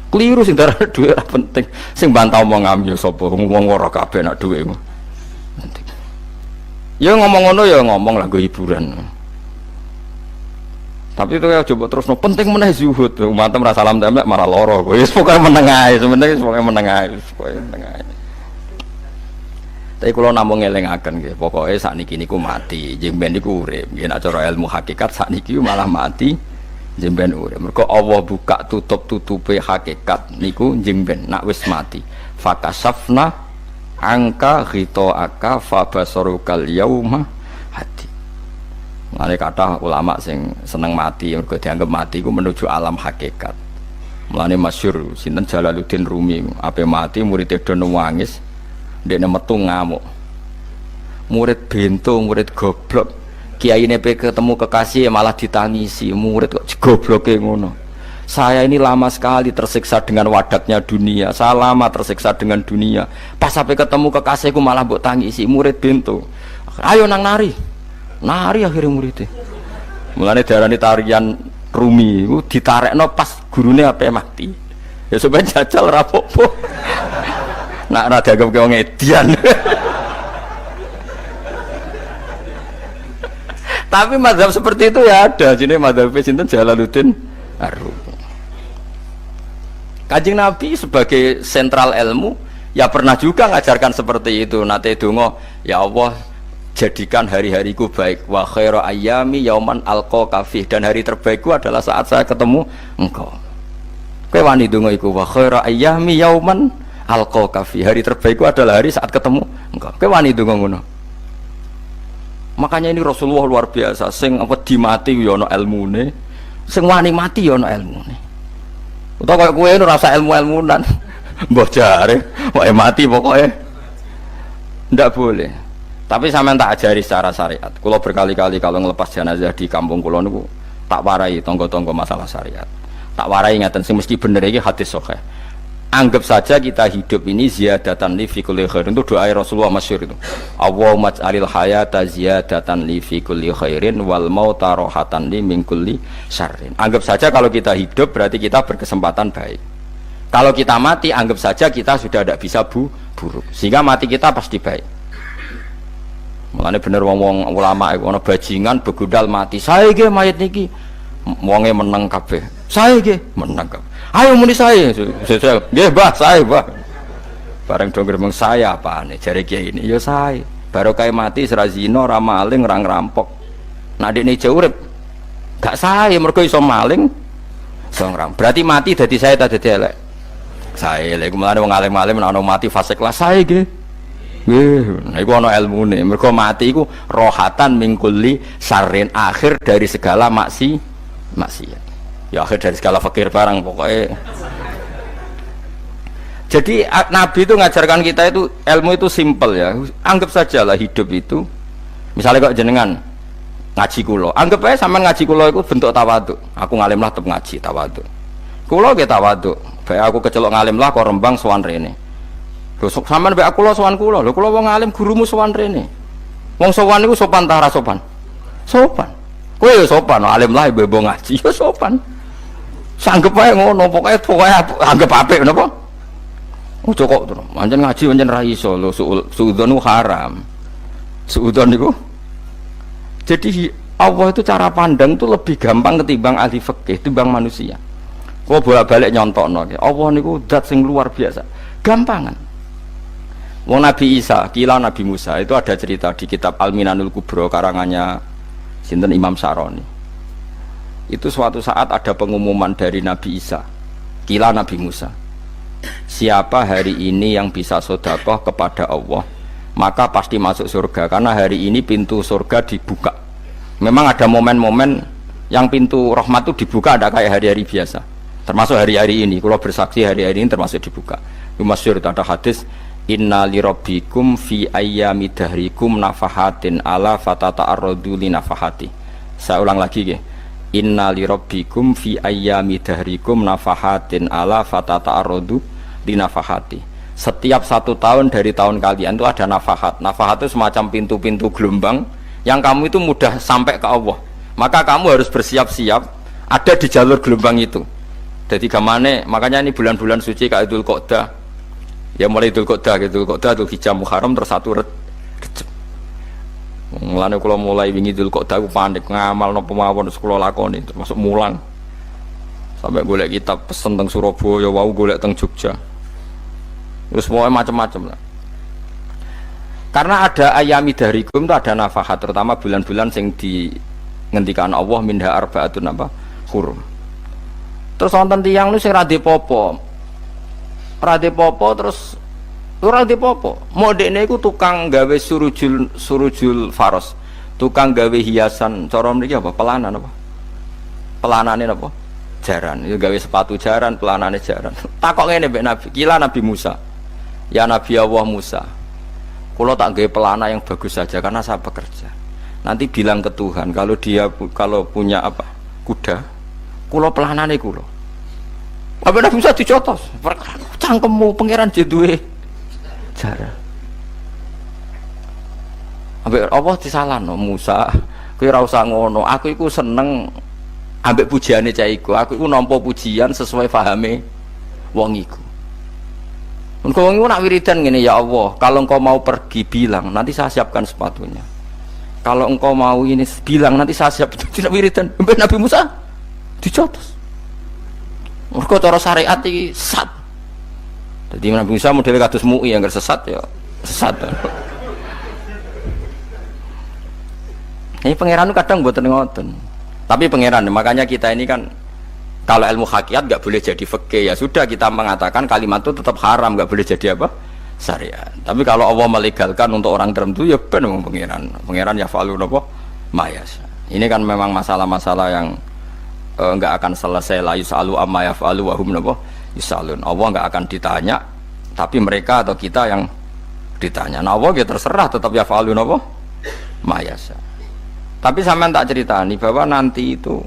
Keliru sing darah duit ora penting. Sing bantah omong ya sapa wong ora kabeh nak duitmu. Penting. Ya ngomong ngono ya ngomong lah go hiburan. Tapi itu ya coba terus penting meneh zuhud. Umatem ra salam templek marah loro. Wis pokoke meneng ae, sebenarnya pokoke meneng ae, pokoke meneng ae. Tapi kalau namung ngelingaken nggih, pokoke sakniki niku mati, jemben niku urip. Yen cara ilmu hakikat sakniki malah mati, jemben urip. Mergo Allah buka tutup-tutupe hakikat niku jemben nak wis mati. Fakasafna angka ghitaaka fabasarukal yauma hadi. Mane kathah ulama sing seneng mati mergo dianggap mati iku menuju alam hakikat. Mulane masyhur sinten Jalaluddin Rumi, ape mati murid do nangis. Dia metu ngamuk, murid bento, murid goblok. Kiai ini ketemu kekasih malah ditangisi, murid kok gobloknya ngono. Saya ini lama sekali tersiksa dengan wadaknya dunia, saya lama tersiksa dengan dunia. Pas sampai ketemu kekasihku malah mbok tangisi, murid bento. Ayo nang nari akhirnya muridnya. Mulane darani tarian Rumi, itu ditarekno pas gurune ape mati. Ya sebenarnya jajal rapopo. Nak ra dianggap wong edian. Tapi mazhab seperti itu ya ada. Jenenge mazhab sinten Jalaluddin Ar-Rumi. Kanjeng Nabi sebagai sentral ilmu ya pernah juga ngajarkan seperti itu. Nate donga, ya Allah jadikan hari-hariku baik. Wa khairu ayyami yauman alqa kafih, dan hari terbaikku adalah saat saya ketemu engkau. Kowe wani donga iku wa khairu ayyami yauman alqa kafih, hari terbaikku adalah hari saat ketemu engkau. Kowe wani donga ngono. Makanya ini Rasulullah luar biasa, sing wedi mati ya ana ilmune, sing wani mati ya ana ilmune. Utawa kowe ora rasa ilmu-ilmunan. Mbah jare, wae mati pokoknya ndak boleh. Tapi sampean tak ajari secara syariat. Kulo berkali-kali kalau ngelepas jenazah di kampung kulo niku tak warai tonggo-tonggo masalah syariat. Tak warai ngaten sing mesti bener iki hadis sahih. Anggap saja kita hidup ini ziyadatan li fi kulli khairin, itu doa Rasulullah masyhur itu. Allahumma ij'alil hayata ziyadatan li fi kulli khairin wal mauta rahatan li min kulli syarrin. Anggap saja kalau kita hidup berarti kita berkesempatan baik. Kalau kita mati, anggap saja kita sudah tidak bisa buruk, sehingga mati kita pasti baik. Mulane bener wong-wong ulama iku ana bajingan begudal mati. Saya ge mayit niki wonge meneng kabeh. Saya ge meneng kabeh. Ayo muni saya. Nggih, Mbah, saya, Mbah. Bareng do gremeng saya apane jare kiai ini. Ya saya. Baru kae mati ora zina, ora maling, ora ngerampok. Nek dekne jauh urip gak saya mergo iso maling, iso ngerampok. Berarti mati dadi saya ta dadi elek. Saya lek mulane wong alim-alim nek ana mati fase kelas saya nggih. Nggih, nah iku ana ilmune. Mergo mati iku rohatan mingkuli sarin, akhir dari segala maksiat. Ya akhir dari segala fakir barang pokoknya. Jadi Nabi itu ngajarkan kita itu ilmu itu simpel ya. Anggap saja lah hidup itu. Misalnya kok jenengan ngaji kulo, anggap aja sampean ngaji kulo itu bentuk tawaduk. Aku ngalim lah tetep ngaji tawaduk. Kulo ge tawaduk. Baik aku kecelok ngalim lah kok Rembang sowan rene. Lho sampean mbek aku sowan kulo. Lho kulo wong ngalim gurumu sowan rene. Wong sowan niku sopan ta ora sopan? Sopan. Kowe ya sopan, alim lah bebo ngaji ya sopan. Sanggep ae ngono, pokoke anggap apik napa? Ojo kok terus. Pancen ngaji pancen ra iso lho, suudzon haram. Suudzon niku. Jadi Allah itu cara pandang itu lebih gampang ketimbang ahli fikih, ketimbang manusia. Kok bolak-balik nyontokno. Allah niku zat sing luar biasa. Gampangan. Wong Nabi Isa, kila Nabi Musa itu ada cerita di kitab Al-Minanul Kubro karangannya sinten Imam Saroni. Itu suatu saat ada pengumuman dari Nabi Isa, kila Nabi Musa. Siapa hari ini yang bisa sedekah kepada Allah, maka pasti masuk surga, karena hari ini pintu surga dibuka. Memang ada momen-momen yang pintu rahmat itu dibuka, ada kayak hari-hari biasa. Termasuk hari-hari ini, kalau bersaksi hari-hari ini termasuk dibuka. Masyhur ada hadis, inna lirabbikum fi ayyami dahrikum nafahatin ala fatata'arradu li nafahati. Saya ulang lagi ya. Inna lirabbikum fi ayyami dahrikum nafahatin ala fatata'arradu li nafahati. Setiap 1 tahun dari tahun kalian itu ada nafahat. Nafahat itu semacam pintu-pintu gelombang yang kamu itu mudah sampai ke Allah. Maka kamu harus bersiap-siap ada di jalur gelombang itu. Jadi gamane, makanya ini bulan-bulan suci kayak Dzul Qa'dah. Ya mulai Dzul Qa'dah, Dzul Qa'dah, Dzul Hijjah, Muharram terus 1 Rejab. Mulane kula mulai wingi Dzul Qa'dah aku panik ngamal napa mawon kula lakoni termasuk mulang. Sampai golek kitab pesen teng Surabaya, wau golek teng Jogja. Terus semuanya macam-macam lah. Karena ada ayami dahrikum itu ada nafahat, terutama bulan-bulan sing di ngendikan Allah minha arbaatun apa? Hurum. Terus wonten tiyang nu sing ra dipopo. Ra dipopo terus ora dipopo. Modekne iku tukang gawe surujul faros. Tukang gawe hiasan cara mriki apa? Pelanan apa? Pelanane apa? Jaran. Ya gawe sepatu jaran, pelanane jaran. Takok ngene mbek Nabi, kila Nabi Musa. Ya Nabi Allah Musa. Kula tak gawe pelana yang bagus saja karena saya bekerja. Nanti bilang ke Tuhan kalau punya apa? Kuda. Kulo pelanane kulo. Apa Nabi Musa dicotos? Cangkemmu pangeran duwe jaran. Ambek apa disalahno Musa? Kowe ora usah ngono. Aku iku seneng ambek pujiane cah iku. Aku iku nampa pujian sesuai pahame wong iku. Engko wong iku nak wiridan ngene, ya Allah, kalau engkau mau pergi bilang, nanti saya siapkan sepatunya. Kalau engkau mau ini bilang, nanti saya siap. Tidak wiridan. Ambek Nabi Musa dicotos. Mergo cara syariat iki sesat. Dadi Nabi Musa model kados MUI yang sesat ya sesat. Ini pangeran kadang buat ngoten. Tapi pangeran, makanya kita ini kan kalau ilmu hakikat nggak boleh jadi fikih, ya sudah kita mengatakan kalimat itu tetap haram, nggak boleh jadi apa? Syariat. Tapi kalau Allah melegalkan untuk orang tertentu, ya benar pangeran. Pangeran ya falu nopo mayas. Ini kan memang masalah-masalah yang nggak akan selesai. La yusalu amma yafalu wa hum nopo yusalun. Allah nggak akan ditanya, tapi mereka atau kita yang ditanya. Nah Allah ya terserah, tetap ya falu nopo mayas. Tapi sampean tak ceritani bahwa nanti itu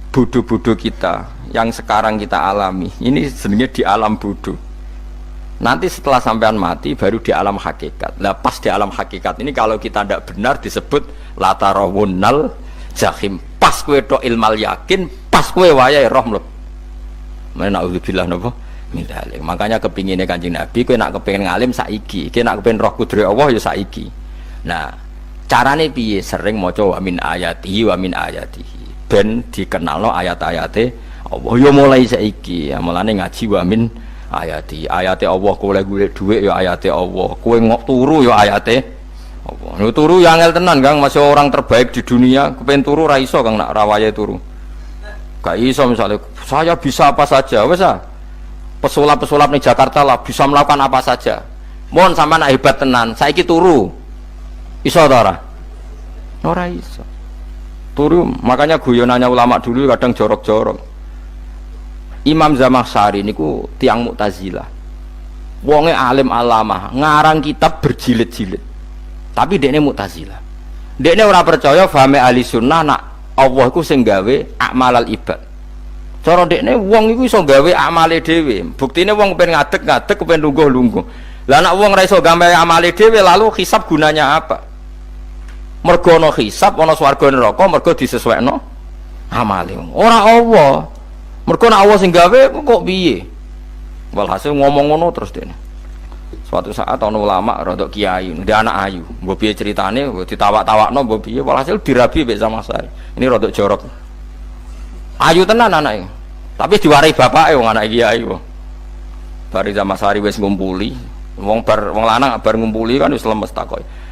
bodoh-bodoh kita yang sekarang kita alami ini sebenarnya di alam bodoh. Nanti setelah sampean mati baru di alam hakikat. Lah pas di alam hakikat ini kalau kita tidak benar disebut latarawunnal jahim. Pas kowe tok ilmal yakin, pas kowe wayahe roh mleb. Men naudzubillah napa min dzalik. Makanya kepingine Kanjeng Nabi kowe nak kepengin ngalim saiki, kowe nak kepengin roh kudrat Allah ya saiki. Nah, carane piye? Sering maca wa min ayatihi wa min ayatihi. Ben dikenalno ayat-ayate Allah ya mulai saiki. Ya mulane ngaji wa min ayati. Ayate Allah kowe golek dhuwit ya ayate Allah. Kowe ngok turu ya ayate Allah. Nek turu ya angel tenan Kang, masih orang terbaik di dunia, kepen turu ra iso Kang nak rawaye turu. Gak iso misalnya saya bisa apa saja wis ah. Pesulap-pesulap ning Jakarta lah bisa melakukan apa saja. Mohon sama nak hebat tenan, saiki turu. Iso ta ora? Ora iso. Turu, makanya guyonannya ulama dulu kadang jorok-jorok. Imam Zamakhsyari niku tiang Mu'tazilah. Wonge alim alama, ngarang kitab berjilid-jilid. Tapi dekne Mu'tazilah. Dekne ora percaya fahame ahli sunnah nak Allah iku sing gawe akmalal ibad. Cara dekne wong iku iso gawe amale dhewe. Buktine wong kepen ngadeg-ngadeg, kepen lungguh-lungguh. Lah nek wong ora iso gawe amale dhewe lalu hisab gunanya apa? Mergo ana hisab ana swarga neraka mergo disesuaikno amale ora Allah mergo nek Allah sing gawe kok piye walhasil ngomong ngono terus dene suatu saat ana ulama rodok kiai ndek anak ayu mbok piye critane ditawak-tawakno mbok piye walhasil dirabi mek Zamakhsyari ini rodok jorok ayu tenan anake tapi diwarai bapake wong anak kiai kok bari Zamakhsyari wis ngumpuli wong lanang bar ngumpuli kan wis lemes takoki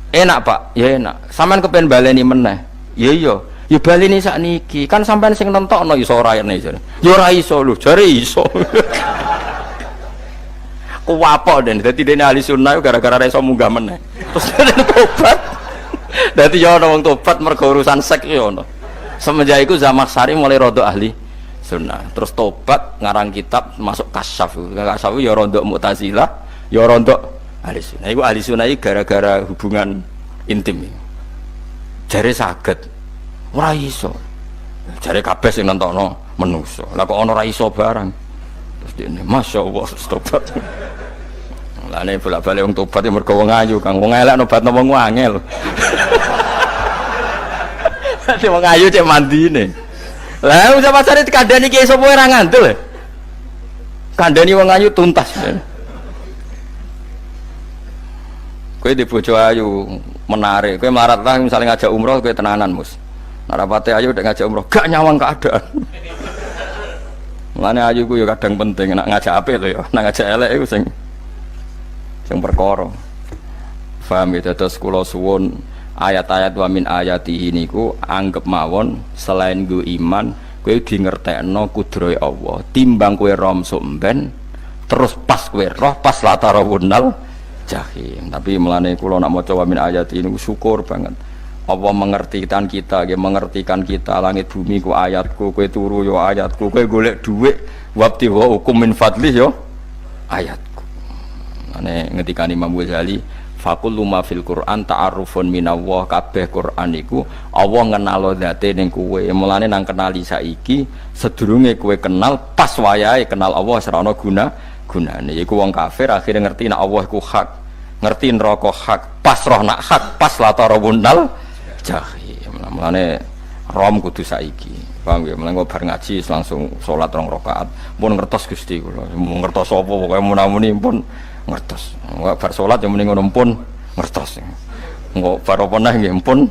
enak Pak, ya enak. Sampean kepen baleni meneh. Ya iya, ya baleni sakniki. Kan sampean sing nentokno iso ora ene jare. Ya ora iso lho, jare iso. Kuwapok den, dadi dene ahli sunnah gara-gara ora iso munggah meneh. Terus tobat. Dadi ya ana wong tobat mergo urusan sek ya ono. Semenjak iku Zamakhsyari mulai rodok ahli sunnah. Terus tobat ngarang kitab masuk kasyaf. Kasyaf ya rodok Mu'tazilah, ya rodok ahli sunnah. Iku ahli sunnah gara-gara hubungan intim. Jare saged. Ora iso. Jare kabeh sing nentokno menungso. Lah kok ana ora iso barang. Terus dene masyaallah tobat. Lah nek bolak-balik wong tobat ya mergo wong ayu, Kang. Wong elek nobatno wong angel. Dadi wong ayu cek mandine. Lah usah pasare dikandani ki sapa ora ngandel. Kandani wong ayu tuntas. Kowe di bojo ayu menarik, kowe melarat lah misalnya ngajak umroh kowe tenanan mus. Narapate ayu udah ngajak umroh gak nyawang keadaan. Mulane ayu ku ya kadang penting nak ngajak apik lho ya, nak ngajak elek iku sing perkara. Paham ya terus kula suwun ayat-ayat wa min ayatihi niku anggap mawon selain go iman kowe di ngertekno kudrohe Allah. Timbang kowe rom somben terus pas kowe roh pas latarawunnal jahim. Tapi melane kula nak maca wa min ayati ini syukur banget. Allah mengertikan kita, dia mengertikan kita langit bumi ku ayatku, kowe turu yo ayatku, kowe golek dhuwit wabti wa hukum min fadlih yo ayatku. Ane ngendikane Imam Ghazali, faqullu ma fil Qur'an ta'arufun minallah, kabeh Qur'an iku Allah ngenalo zate ning kowe. Mulane nang kenali saiki sedurunge kowe kenal pas wayahe kenal Allah ora ana gunane. Iku wong kafir akhirnya ngerti nek Allah iku hak, ngerti neraka hak, pas roh nak hak, pas latarawunnal jahim. Mulane rom kudu saiki. Paham ya? Mulane bar ngaji langsung salat 2 rakaat. Pun ngertos Gusti kula. Mun ngertos apa pokoke munamuni pun ngertos. Bar salat ya muni ngono pun ngertos. Engko bar apa neh nggih pun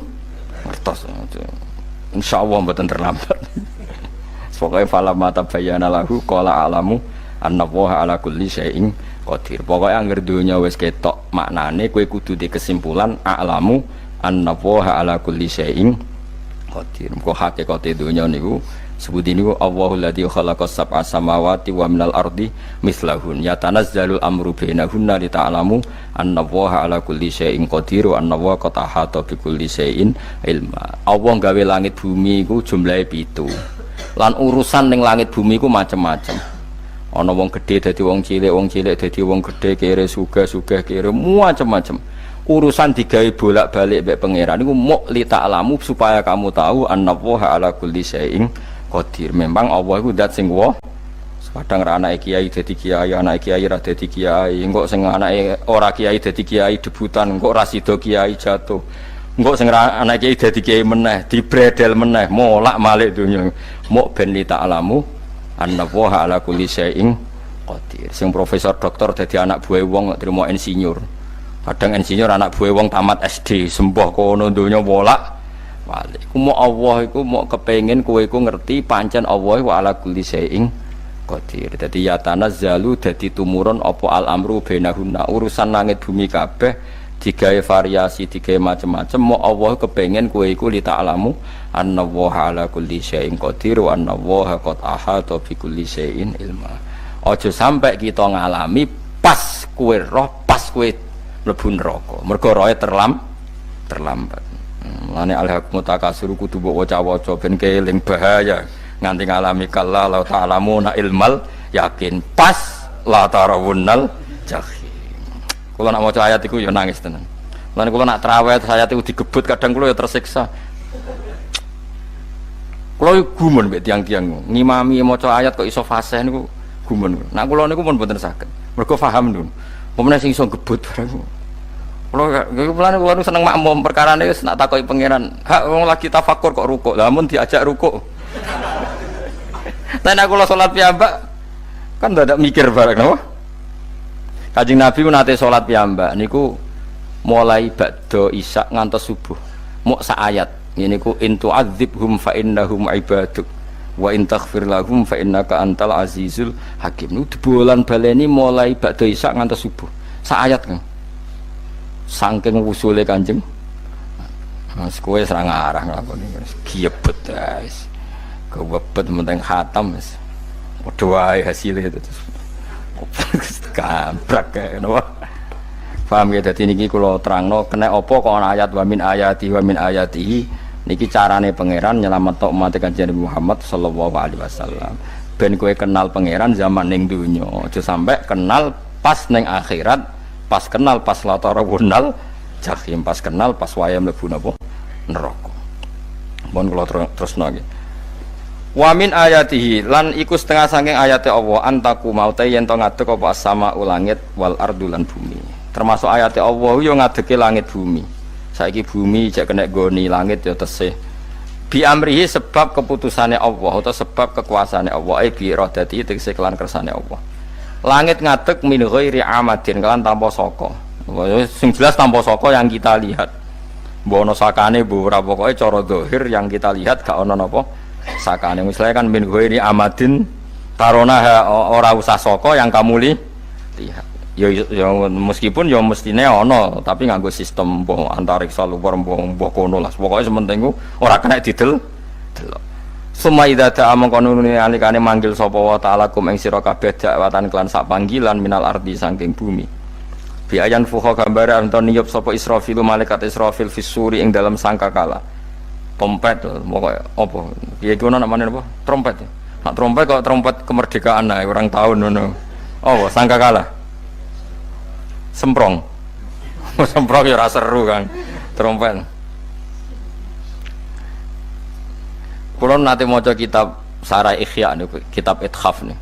ngertos. Insyaallah mboten terlambat. Pokoke falamma tabayyana lahu qala alamu annallaha ala kulli syai'in qadir. Pokoke anggere donya wis ketok maknane kowe kudu di kesimpulan a'lamu annallaha ala kulli syai'in qadir. Kok hakikate donya niku sebut niku Allahul ladzi khalaqas sab'a samawati wa minal ardi mislahun yatanazzalul amru bainahunna li ta'lamu annallaha ala kulli syai'in qadir wa annallaha qad ahata bi kulli syai'in ilma. Allah gawe langit bumi iku jumlahe 7. Lan urusan ning langit bumi iku macem-macem. Ana wong gedhe dadi wong cilik dadi wong gedhe, kere sugih kere macem-macem. Urusan digawe bolak-balik mbek pangeran niku muk li ta'lamu supaya kamu tahu annallaha ala kulli syai'in qadir. Memang Allah iku zat sing wa. Kadang ra anake kiai dadi kiai, anake kiai ra dadi kiai, engko sing anake ora kiai dadi kiai debutan, engko ra sida kiai jatuh. Engko sing anake kiai dadi kiai meneh, dibredel meneh, molak-malik donya. Muk ben li ta'lamu annallaha ala kulli syai'in qadir. Sing profesor doktor dadi anak buah wong trimo insinyur. Kadang insinyur anak buah wong tamat SD, sembah kono donya bolak balik. Ku mau Allah iku mau kepengin kowe iku ngerti pancen Allah wa ala kulli syai'in qadir. Dadi ya tanazzalu dadi tumurun apa al amru bainahunna. Urusan langit bumi kabeh digawe variasi, digawe macam-macam. Mau Allah kepengin kowe iku li ta'lamu annallaha ala kulli syai'in qadir wa annallaha qad ahata bi kulli syai'in ilma. Aja sampai kita ngalami pas kowe roh, pas kowe mlebu neraka. Mergo roe terlambat. Lane alhaqmu takasur kudu mbok waca-waca ben keling bahaya nganti ngalami kalla la ta'lamuna ilmal yakin pas la tarawunnal jahim. Kula nak maca ayat iku ya nangis tenan. Lan kula nak traweh ayat iku digebut kadang kula ya tersiksa. Kula gumun mbek tiang-tiang ngimami maca ayat kok iso fasih niku gumun. Nak kula niku pun mboten saged. Mergo paham lho. Pemene sing iso gebut bareng. Kula seneng makmum perkarane wis nak takoki pangeran. Hak wong lagi tafakur kok rukuk. Lah mun diajak rukuk. Tapi aku salat piyambak kan ndak mikir bareng napa? Kanjeng Nabi nate salat piyambak niku mulai ba'da isya ngantos subuh. Muk sak ayat. Niku in tu'adzibhum fa innahum ibaduk wa in taghfir lahum fa innaka antal azizul hakim. Niku dibolan baleni mulai ba'da isya ngantos subuh. Sak ayat kan. Saking wusule Kanjeng Mas kowe ora ngarah nglakoni giebet guys. Kewebet menteng khatam wis. Padha wae hasile terus. Kabrak kae napa. Paham ya dadi niki kula terangno kena apa kok ana ayat wa min ayatihi niki carane pangeran nyelametno umat Kanjeng Muhammad sallallahu alaihi wasallam. Ben kowe kenal pangeran zaman ning donya, aja sampe kenal pas ning akhirat. Pas kenal pas latarawunal jahim, pas kenal pas wayam mlebu napa neraka. Mohon kula terusno nggih. Wa min ayatihi lan iku setengah saking ayate Allah antaku maute yen to ngadeg apa sama ulangit wal ardu lan bumi. Termasuk ayate Allah yo ngadege langit bumi. Saiki bumi jek kena goni langit yo tesih. Bi amrihi sebab keputusane Allah atau sebab kekuasaane Allah bi iradati tegese kelan kersane Allah. Langit ngadeg min ghairi amadin kan tanpa saka. Sing jelas tanpa saka yang kita lihat. Mbok ana sakane mbok ora pokoke cara zahir yang kita lihat gak ana napa sakane. Misalnya kan min ghairi amadin tarona ora usah saka yang kamu lihat. Ya meskipun ya mestine ana tapi nganggo sistem mbok antariksa luar mbok kono lah. Pokoke sementing ku ora kena didel delok. Suma idza ta'a mangkonune alikane manggil sapa wa ta'ala kum ing sira kabeh dakwatan kelan sak panggilan minal ardi saking bumi. Bi ayan fuha gambare anton niyup sapa Israfil malaikat Israfil fisuri ing dalam sangkakala. Trompet pokoke apa? Piye kono namane apa? Trompet. Nak trompet kok trompet kemerdekaan ae orang tahun ngono. Oh, sangkakala. Semprong. Semprong ya ora seru kan. Trompet. Kalau nanti maca kitab Sarah Ikhya niku, kitab Ithaf nih.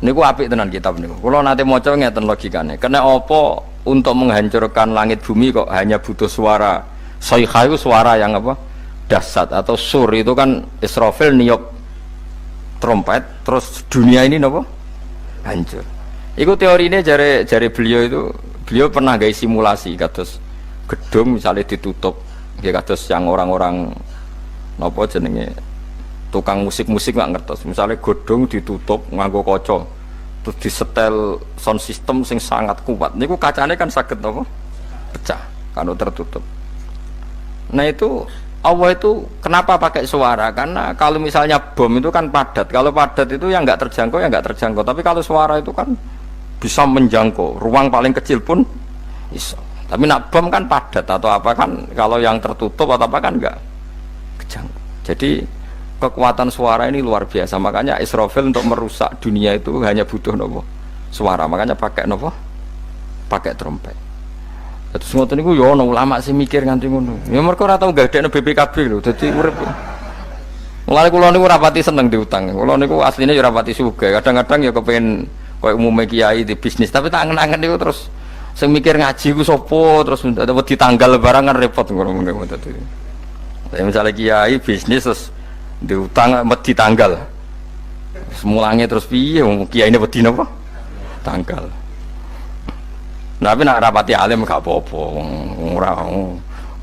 Niku apik tenan kitab niku. Kalau nanti maca ngeten logikane. Kena apa untuk menghancurkan langit bumi kok hanya butuh suara. Sayha itu suara yang apa? Dahsyat atau sur itu kan Israfil niup trompet terus dunia ini napa? Hancur. Iku teorinya jare beliau pernah gawe simulasi kados gedung misalnya ditutup nggih kados yang orang-orang napa jenenge tukang musik nggak ngertos misalnya godong ditutup nganggo kaca terus disetel sound system sing sangat kuat. Niku kacane kan saged napa? Pecah kalau tertutup. Nah itu Allah itu kenapa pakai suara? Karena kalau misalnya bom itu kan padat. Kalau padat itu yang nggak terjangkau ya nggak terjangkau. Tapi kalau suara itu kan bisa menjangkau. Ruang paling kecil pun bisa. Tapi nak bom kan padat atau apa kan? Kalau yang tertutup atau apa kan nggak kejangkau. Jadi kekuatan suara ini luar biasa. Makanya Israfil untuk merusak dunia itu hanya butuh nopo suara. Makanya pakai nopo, pakai trompet. Terus ngoten niku ya ana ulama sing mikir nganti ngono. Ya mergo ora tau gagdekno BPKB lho. Dadi urip. Mulane kula niku ora pati seneng diutang. Kula niku asline ya ora pati sugih. Kadang-kadang ya kepengin koyo umume kiai di bisnis, tapi tak angen-angen niku terus sing mikir ngaji ku sapa terus wedi tanggal barang kan repot ngono dadi. Misalnya kiai bisnis terus diutang wedi tanggal. Semulange terus piye wong kiyaine wedi napa? Tanggal. Nah, tapi nak rapati alim gak apa-apa. Ora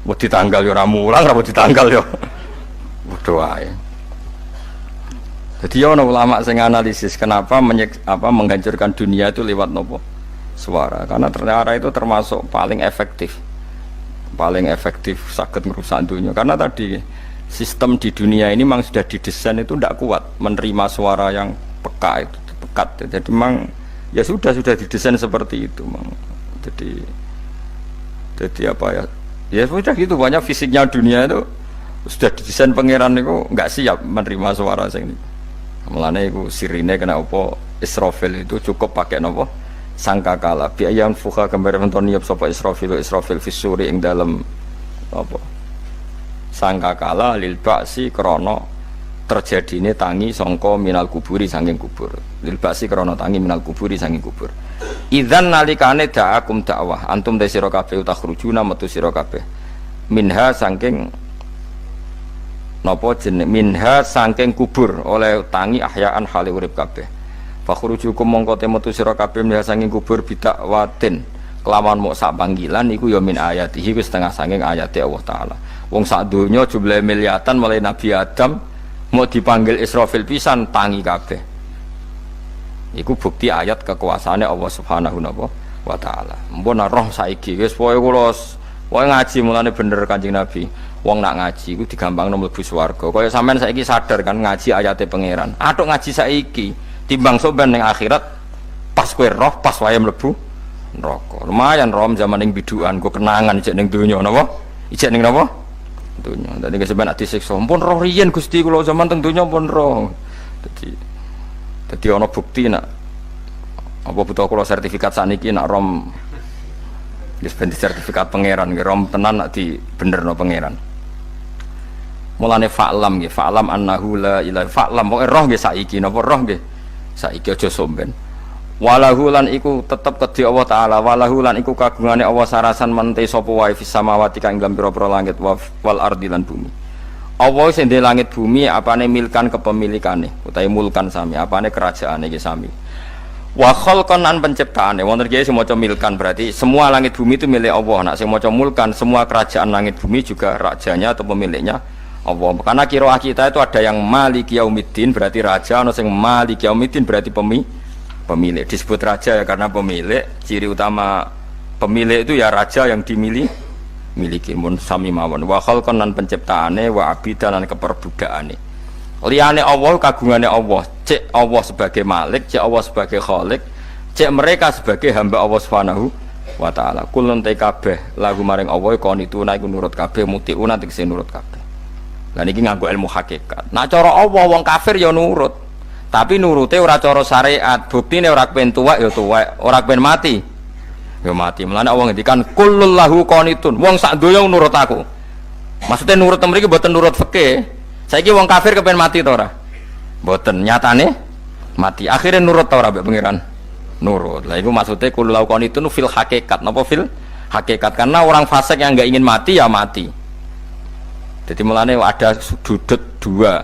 wedi tanggal ya ora mulang, ora wedi tanggal ya. Padha wae. Jadi ana ulama sing analisis kenapa menghancurkan dunia itu lewat nopo? Suara. Karena ternyata itu termasuk paling efektif. Paling efektif saged merusak dunia. Karena tadi sistem di dunia ini memang sudah didesain itu tidak kuat menerima suara yang peka itu pekat. Jadi memang ya sudah didesain seperti itu, memang. Jadi apa ya? Ya sudah gitu, banyak fisiknya dunia itu sudah didesain pangeran itu nggak siap menerima suara sing ini. Mulane itu sirine kena apa Israfil itu cukup pakai nopo sangkakala. Biayan fuha gambar menton niap sapa Israfil fisuri ing dalam apa? Sangkakala lil ba'si krana terjadine tangi sangka minal kuburi saking kubur. Lil ba'si krana tangi minal kuburi saking kubur. Idzan nalikane da'akum dakwah antum te sira kabeh takhrujuna metu sira kabeh. Minha saking napa jeneng minha saking kubur oleh tangi ahyaan hale urip kabeh. Fakhrujukum mongko te metu sira kabeh minha saking kubur bidak watin. Kelawan mok sak panggilan iku ya min ayatihi wis setengah saking ayate Allah taala. Wong sak donya jumlahe miliatan mulai Nabi Adam mau dipanggil Israfil pisan tangi kabeh. Iku bukti ayat kekuasaane Allah Subhanahu wa taala. Mpun roh saiki wis pokoke kula wae ngaji mulane bener Kanjeng Nabi. Wong nak ngaji iku digampangno mlebu swarga. Kaya sampean saiki sadar kan ngaji ayate pangeran. Atuk ngaji saiki timbang soben ning akhirat pas kowe roh pas wae mlebu neraka. Lumayan rom zaman ning bidukan go kenangan ijek ning donya napa? Ijek ning napa? Donya. Dadi keseben ati siksa. Pun roh riyen Gusti kula zaman teng donya pun roh. Dadi ana bukti nak apa butuh kula sertifikat sakniki nak rom wis ben sertifikat pangeran nggih rom tenan nak di benerno pangeran. Mulane fa'lam nggih, fa'lam annahu la ilaha fa'lam pokoke roh nggih saiki napa roh nggih. Saiki aja somben. Walahu lan iku tetep kedhi Allah taala, walahu lan iku kagungane Allah sarasan mente sapa wae fis samawati kang ing pira-pira langit wal ardi lan bumi. Allah sing ndek langit bumi apane milkan kepemilikane utawi mulkan sami, apane kerajaane iki sami. Wa khalqan lan penciptaane. Wonten iki sing maca milkan berarti semua langit bumi itu milik Allah. Nek sing maca mulkan semua kerajaan langit bumi juga rajanya atau pemiliknya Allah. Karena qiraah kita itu ada yang Maliki Yaumiddin berarti raja, ana sing Maliki Yaumiddin berarti pemilik. Disebut raja ya karena pemilik. Ciri utama pemilik itu ya raja yang miliki mun sami mawon. Wa khalqan lan penciptaane wa abidan lan keperbudakane. Liyane Allah kagungane Allah, cek Allah sebagai malik, cek Allah sebagai khalik, cek mereka sebagai hamba Allah Subhanahu wa taala. Kulun te kabeh lagu maring Allah konituna iku nurut kabeh mutiuna tegese nurut kabeh. Lah niki nganggo ilmu hakikat. Nak cara Allah wong kafir ya nurut. Tapi nurute ora cara syariat. Buktine ora kepen tuwek ya tuwek, ora kepen mati ya mati. Mulane Allah ngendikan kullul lahu qanitun. Wong sak donya nurut aku. Maksudnya nurut mriki mboten nurut fikih. Saiki wong kafir kepen mati ta ora? Mboten, nyatane mati. Akhirnya nurut ta ora mbek pangeran? Nurut. Lah iku maksudnya kullul lahu qanitun fil hakikat. Napa fil hakikat? Karena orang fasik yang enggak ingin mati ya mati. Jadi mulane ada sudut dua.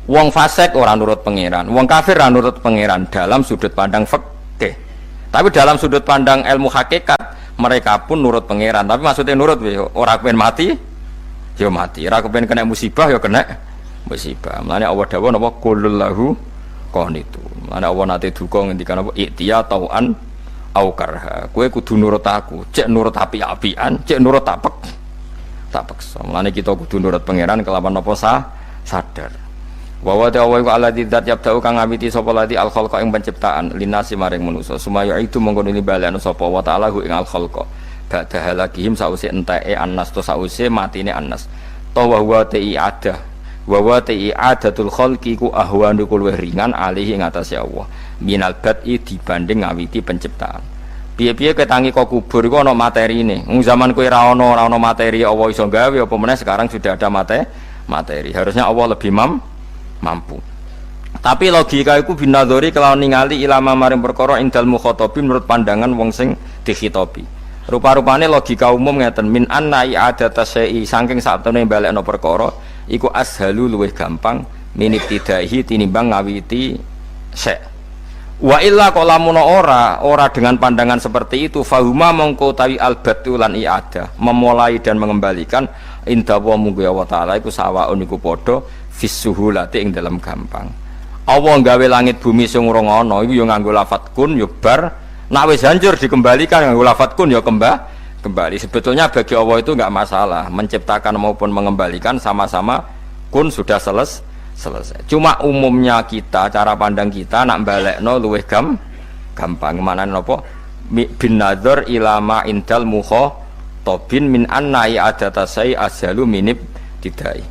Wong fasik ora nurut pangeran, wong kafir ora nurut pangeran dalam sudut pandang fikih. Tapi dalam sudut pandang ilmu hakikat mereka pun nurut pangeran. Tapi maksudnya nurut ora kepen mati, ya mati. Ora kepen kena musibah ya kena musibah. Mulane Allah dawuh napa qulul lahu qanitu. Ana Allah nate duka ngendikan apa iktiya tauan au karha. Kowe kudu nurut aku, cek nurut api-apian, cek nurut tak paksa. Mulane kita kudu nurut pangeran kelawan apa sadar. Wa wa ta'ala wa alladzi dzat yabda'u kang ngawiti sapa lati al khalqa ing penciptaan linasi maring manusa sumaya itu mongko nili balekno sapa wa ta'ala hu ing al khalqa ba'da halakihim sause enteke annas to sause matine annas to wa huwa adatul khalqi ku ahwanu luwih ringan alihi ing atase Allah minal bad'i dibanding ngawiti penciptaan piye-piye ketangi kok kubur iku ana materine wong zaman kowe ra ana materi Allah iso gawe apa meneh sekarang sudah ada materi harusnya Allah lebih mampu. Tapi logika iku binadzori kelawan ningali ilama maring perkara indal mukhatabi menurut pandangan wong sing dikhitabi. Rupa-rupane logika umum ngeten min anna i'adata syai'i saking satune balekno perkara iku ashalu luwih gampang min ibtidaihi tinimbang ngawiti syai'. Wa illa kok lamun ora dengan pandangan seperti itu fahuma mongko tawi albatu lan i'adah memulai dan mengembalikan inda wa munggu Allah taala iku sawaun iku padha fisuhulati ing dalam gampang. Allah nggawe langit bumi sing urung ana iku ya nganggo lafat kun ya bar nek wis hancur dikembalikan nganggo lafat kun ya kembali. Sebetulnya bagi Allah itu enggak masalah menciptakan maupun mengembalikan sama-sama kun sudah selesai. Cuma umumnya kita cara pandang kita nak balekno luwih gampang. Manane napa bin nadzar ilama indal mukhatabin min anna i'adata sai azalu minib tidai.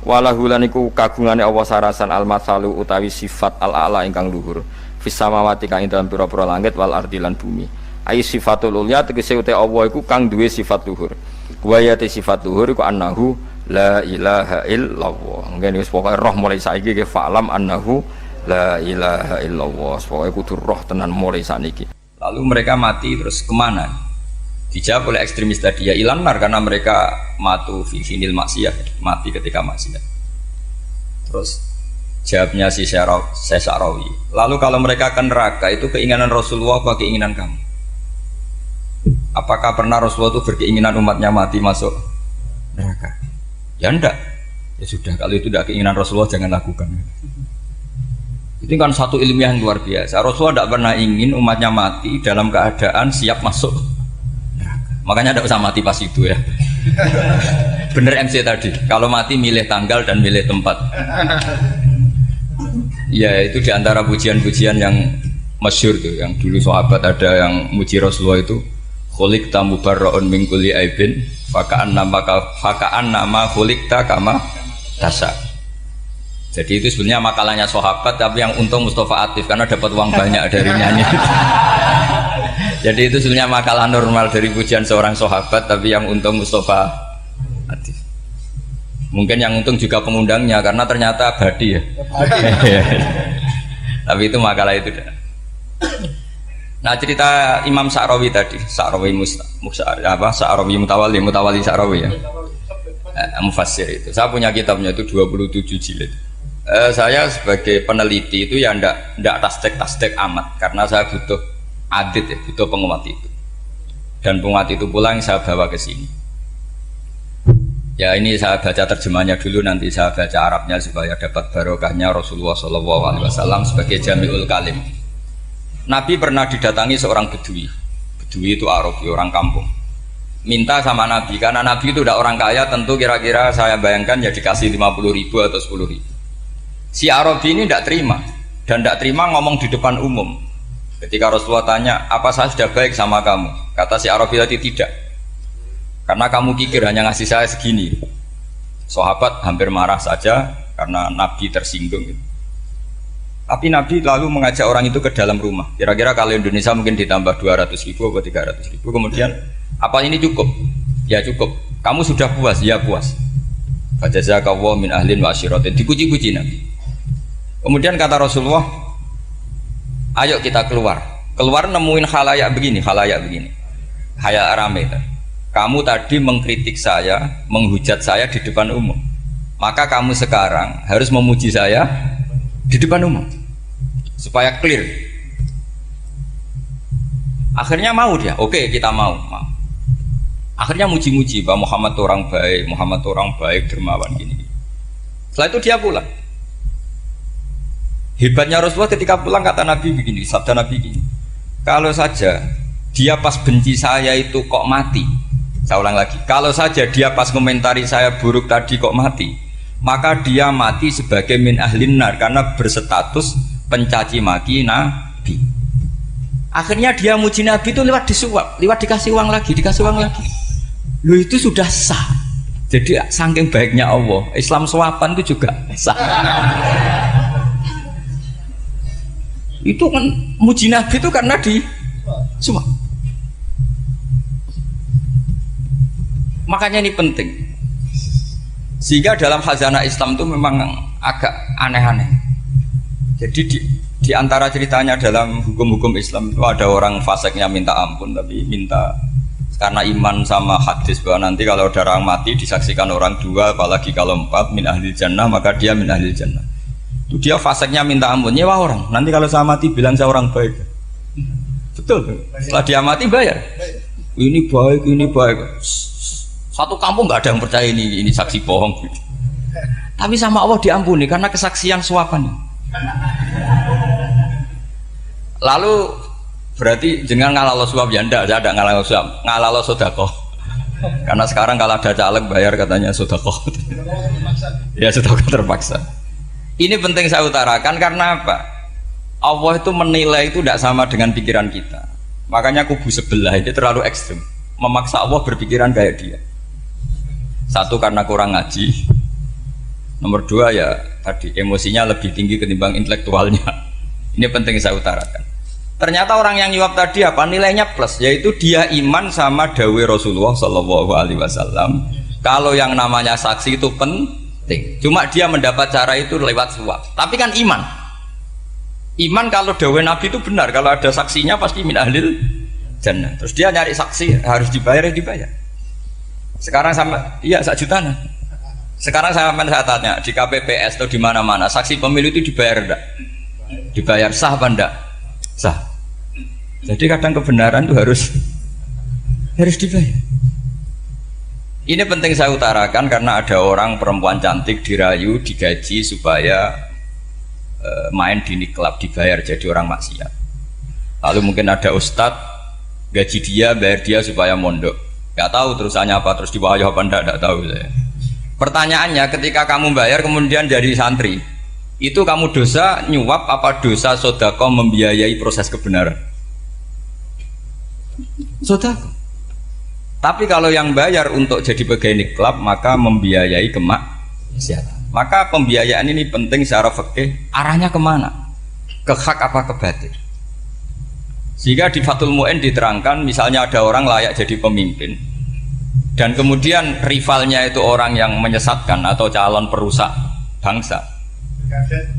Walahu lan iku kagungane Allah sarasan al-matsalu utawi sifat al-a'la ingkang luhur fis samawati kang ing dalem pira-pira langit wal ardi lan bumi ai sifatul ulya tegese uta Allah iku kang duwe sifat luhur wa yati sifat luhur iku annahu la ilaha illallah ngene wis pokoke roh mulai saiki ke fa'lam annahu la ilaha illallah pokoke kudu roh tenan mulai saniki. Lalu mereka mati terus kemana? Dijawab oleh ekstremis tadi ya ilanar karena mereka matu fi finil maksiyah mati ketika maksiat. Terus jawabnya si Sa'rawi. Lalu kalau mereka ke neraka itu keinginan Rasulullah apa keinginan kamu? Apakah pernah Rasulullah itu berkeinginan umatnya mati masuk neraka? Ya enggak. Ya sudah kalau itu tidak keinginan Rasulullah jangan lakukan. Itu kan satu ilmiah yang luar biasa. Rasulullah tidak pernah ingin umatnya mati dalam keadaan siap masuk. Makanya tidak usah mati pas itu ya. Bener MC tadi. Kalau mati milih tanggal dan milih tempat. Ya itu diantara pujian-pujian yang masyhur tuh. Yang dulu sahabat ada yang muji Rasulullah itu. Khuliqta mubarra'un min kulli aibin faka'an nama khuliqta kama tasa. Jadi itu sebenarnya makalahnya sahabat tapi yang untung Mustafa Atif karena dapat uang banyak dari nyanyi. Jadi itu sebenarnya makalah normal dari pujian seorang sahabat tapi yang untung Mustafa Atif. Mungkin yang untung juga pengundangnya karena ternyata abadi ya. Tapi itu makalah itu. Nah cerita Imam Sa'rawi tadi, Sa'rawi Sa'rawi Mutawali Sa'rawi ya. Mufassir itu. Saya punya kitabnya itu 27 jilid. Saya sebagai peneliti itu ya ndak tasdek amat karena saya butuh adit ya, butuh penguat itu. Dan penguat itu pula yang saya bawa ke sini. Ya ini saya baca terjemahnya dulu, nanti saya baca Arabnya supaya dapat barokahnya Rasulullah SAW sebagai Jami'ul Kalim. Nabi pernah didatangi seorang bedui. Bedui itu Arabi, orang kampung. Minta sama Nabi, karena Nabi itu udah orang kaya, tentu kira-kira saya bayangkan ya dikasih 50.000 atau 10.000. Si Arabi ini tidak terima, dan tidak terima ngomong di depan umum. Ketika Rasulullah tanya, apa saya sudah baik sama kamu? Kata si Arabi tadi tidak. Karena kamu kikir hanya ngasih saya segini. Sahabat hampir marah saja karena Nabi tersinggung. Tapi Nabi lalu mengajak orang itu ke dalam rumah. Kira-kira kalau Indonesia mungkin ditambah 200.000 atau 300.000. Kemudian, apa ini cukup? Ya cukup. Kamu sudah puas? Ya puas. Fajazakallahu min ahlin wa asyiratin. Dipuji-puji Nabi. Kemudian kata Rasulullah, ayo kita keluar. Keluar nemuin khalayak begini. Khalayak rame. Kamu tadi mengkritik saya, menghujat saya di depan umum. Maka kamu sekarang harus memuji saya di depan umum supaya clear. Akhirnya mau dia, oke kita mau. Akhirnya muji-muji bahwa Muhammad orang baik, dermawan gini. Setelah itu dia pulang. Hebatnya Rasulullah ketika pulang kata Nabi begini, sabda Nabi begini, kalau saja dia pas benci saya itu kok mati, saya ulang lagi, kalau saja dia pas komentari saya buruk tadi kok mati, maka dia mati sebagai min ahlin nar karena berstatus pencaci maki Nabi. Akhirnya dia muji Nabi itu lewat disuap, lewat dikasih uang lagi. Loh itu sudah sah. Jadi saking baiknya Allah, Islam suapan itu juga sah. Itu kan muji Nabi itu karena di suap. Makanya ini penting. Sehingga dalam khazanah Islam itu memang agak aneh-aneh. Jadi di antara ceritanya dalam hukum-hukum Islam itu ada orang fasiknya minta ampun, tapi minta karena iman sama hadis bahwa nanti kalau ada orang mati disaksikan orang dua, apalagi kalau empat min ahlil jannah, maka dia min ahlil jannah. Itu dia fasiknya minta ampun, nyewa orang. Nanti kalau saya mati bilang saya orang baik. Betul. Setelah dia mati bayar. Ini baik, ini baik. Satu kampung nggak ada yang percaya ini saksi bohong. Tapi sama Allah diampuni karena kesaksian suapan. Lalu berarti jangan ngalalo suap ya ndak, saya ada ngalalo suap, ngalalo sedekah. Karena sekarang kalau ada caleg bayar katanya sedekah. Ya sedekah terpaksa. Ini penting saya utarakan karena apa? Allah itu menilai itu tidak sama dengan pikiran kita. Makanya kubu sebelah ini terlalu ekstrim, memaksa Allah berpikiran kayak dia. Satu karena kurang ngaji. Nomor dua ya tadi emosinya lebih tinggi ketimbang intelektualnya. Ini penting saya utarakan. Ternyata orang yang nyuap tadi apa nilainya plus, yaitu dia iman sama dawe Rasulullah Shallallahu Alaihi Wasallam. Kalau yang namanya saksi itu penting, cuma dia mendapat cara itu lewat suap. Tapi kan iman kalau dawe Nabi itu benar, kalau ada saksinya pasti min ahlil jannah. Terus dia nyari saksi harus dibayar, ya dibayar. Sekarang sama iya 1 juta. Sekarang saya tanya di KPPS atau di mana-mana saksi pemilu itu dibayar enggak? Dibayar sah apa enggak? Sah. Jadi kadang kebenaran itu harus dibayar. Ini penting saya utarakan karena ada orang perempuan cantik dirayu, digaji supaya main di klub, dibayar jadi orang maksiat. Lalu mungkin ada ustadz gaji dia, bayar dia supaya mondok. Gak tahu terusannya apa, terus dibayar apa enggak tahu saya. Pertanyaannya ketika kamu bayar kemudian jadi santri, itu kamu dosa nyuap apa dosa sodako membiayai proses kebenaran? Sodako. Tapi kalau yang bayar untuk jadi pegawai klub maka membiayai kemaksiatan. Maka pembiayaan ini penting secara fikih. Arahnya kemana? Ke hak apa ke batil? Sehingga di Fathul Mu'in diterangkan misalnya ada orang layak jadi pemimpin dan kemudian rivalnya itu orang yang menyesatkan atau calon perusak bangsa.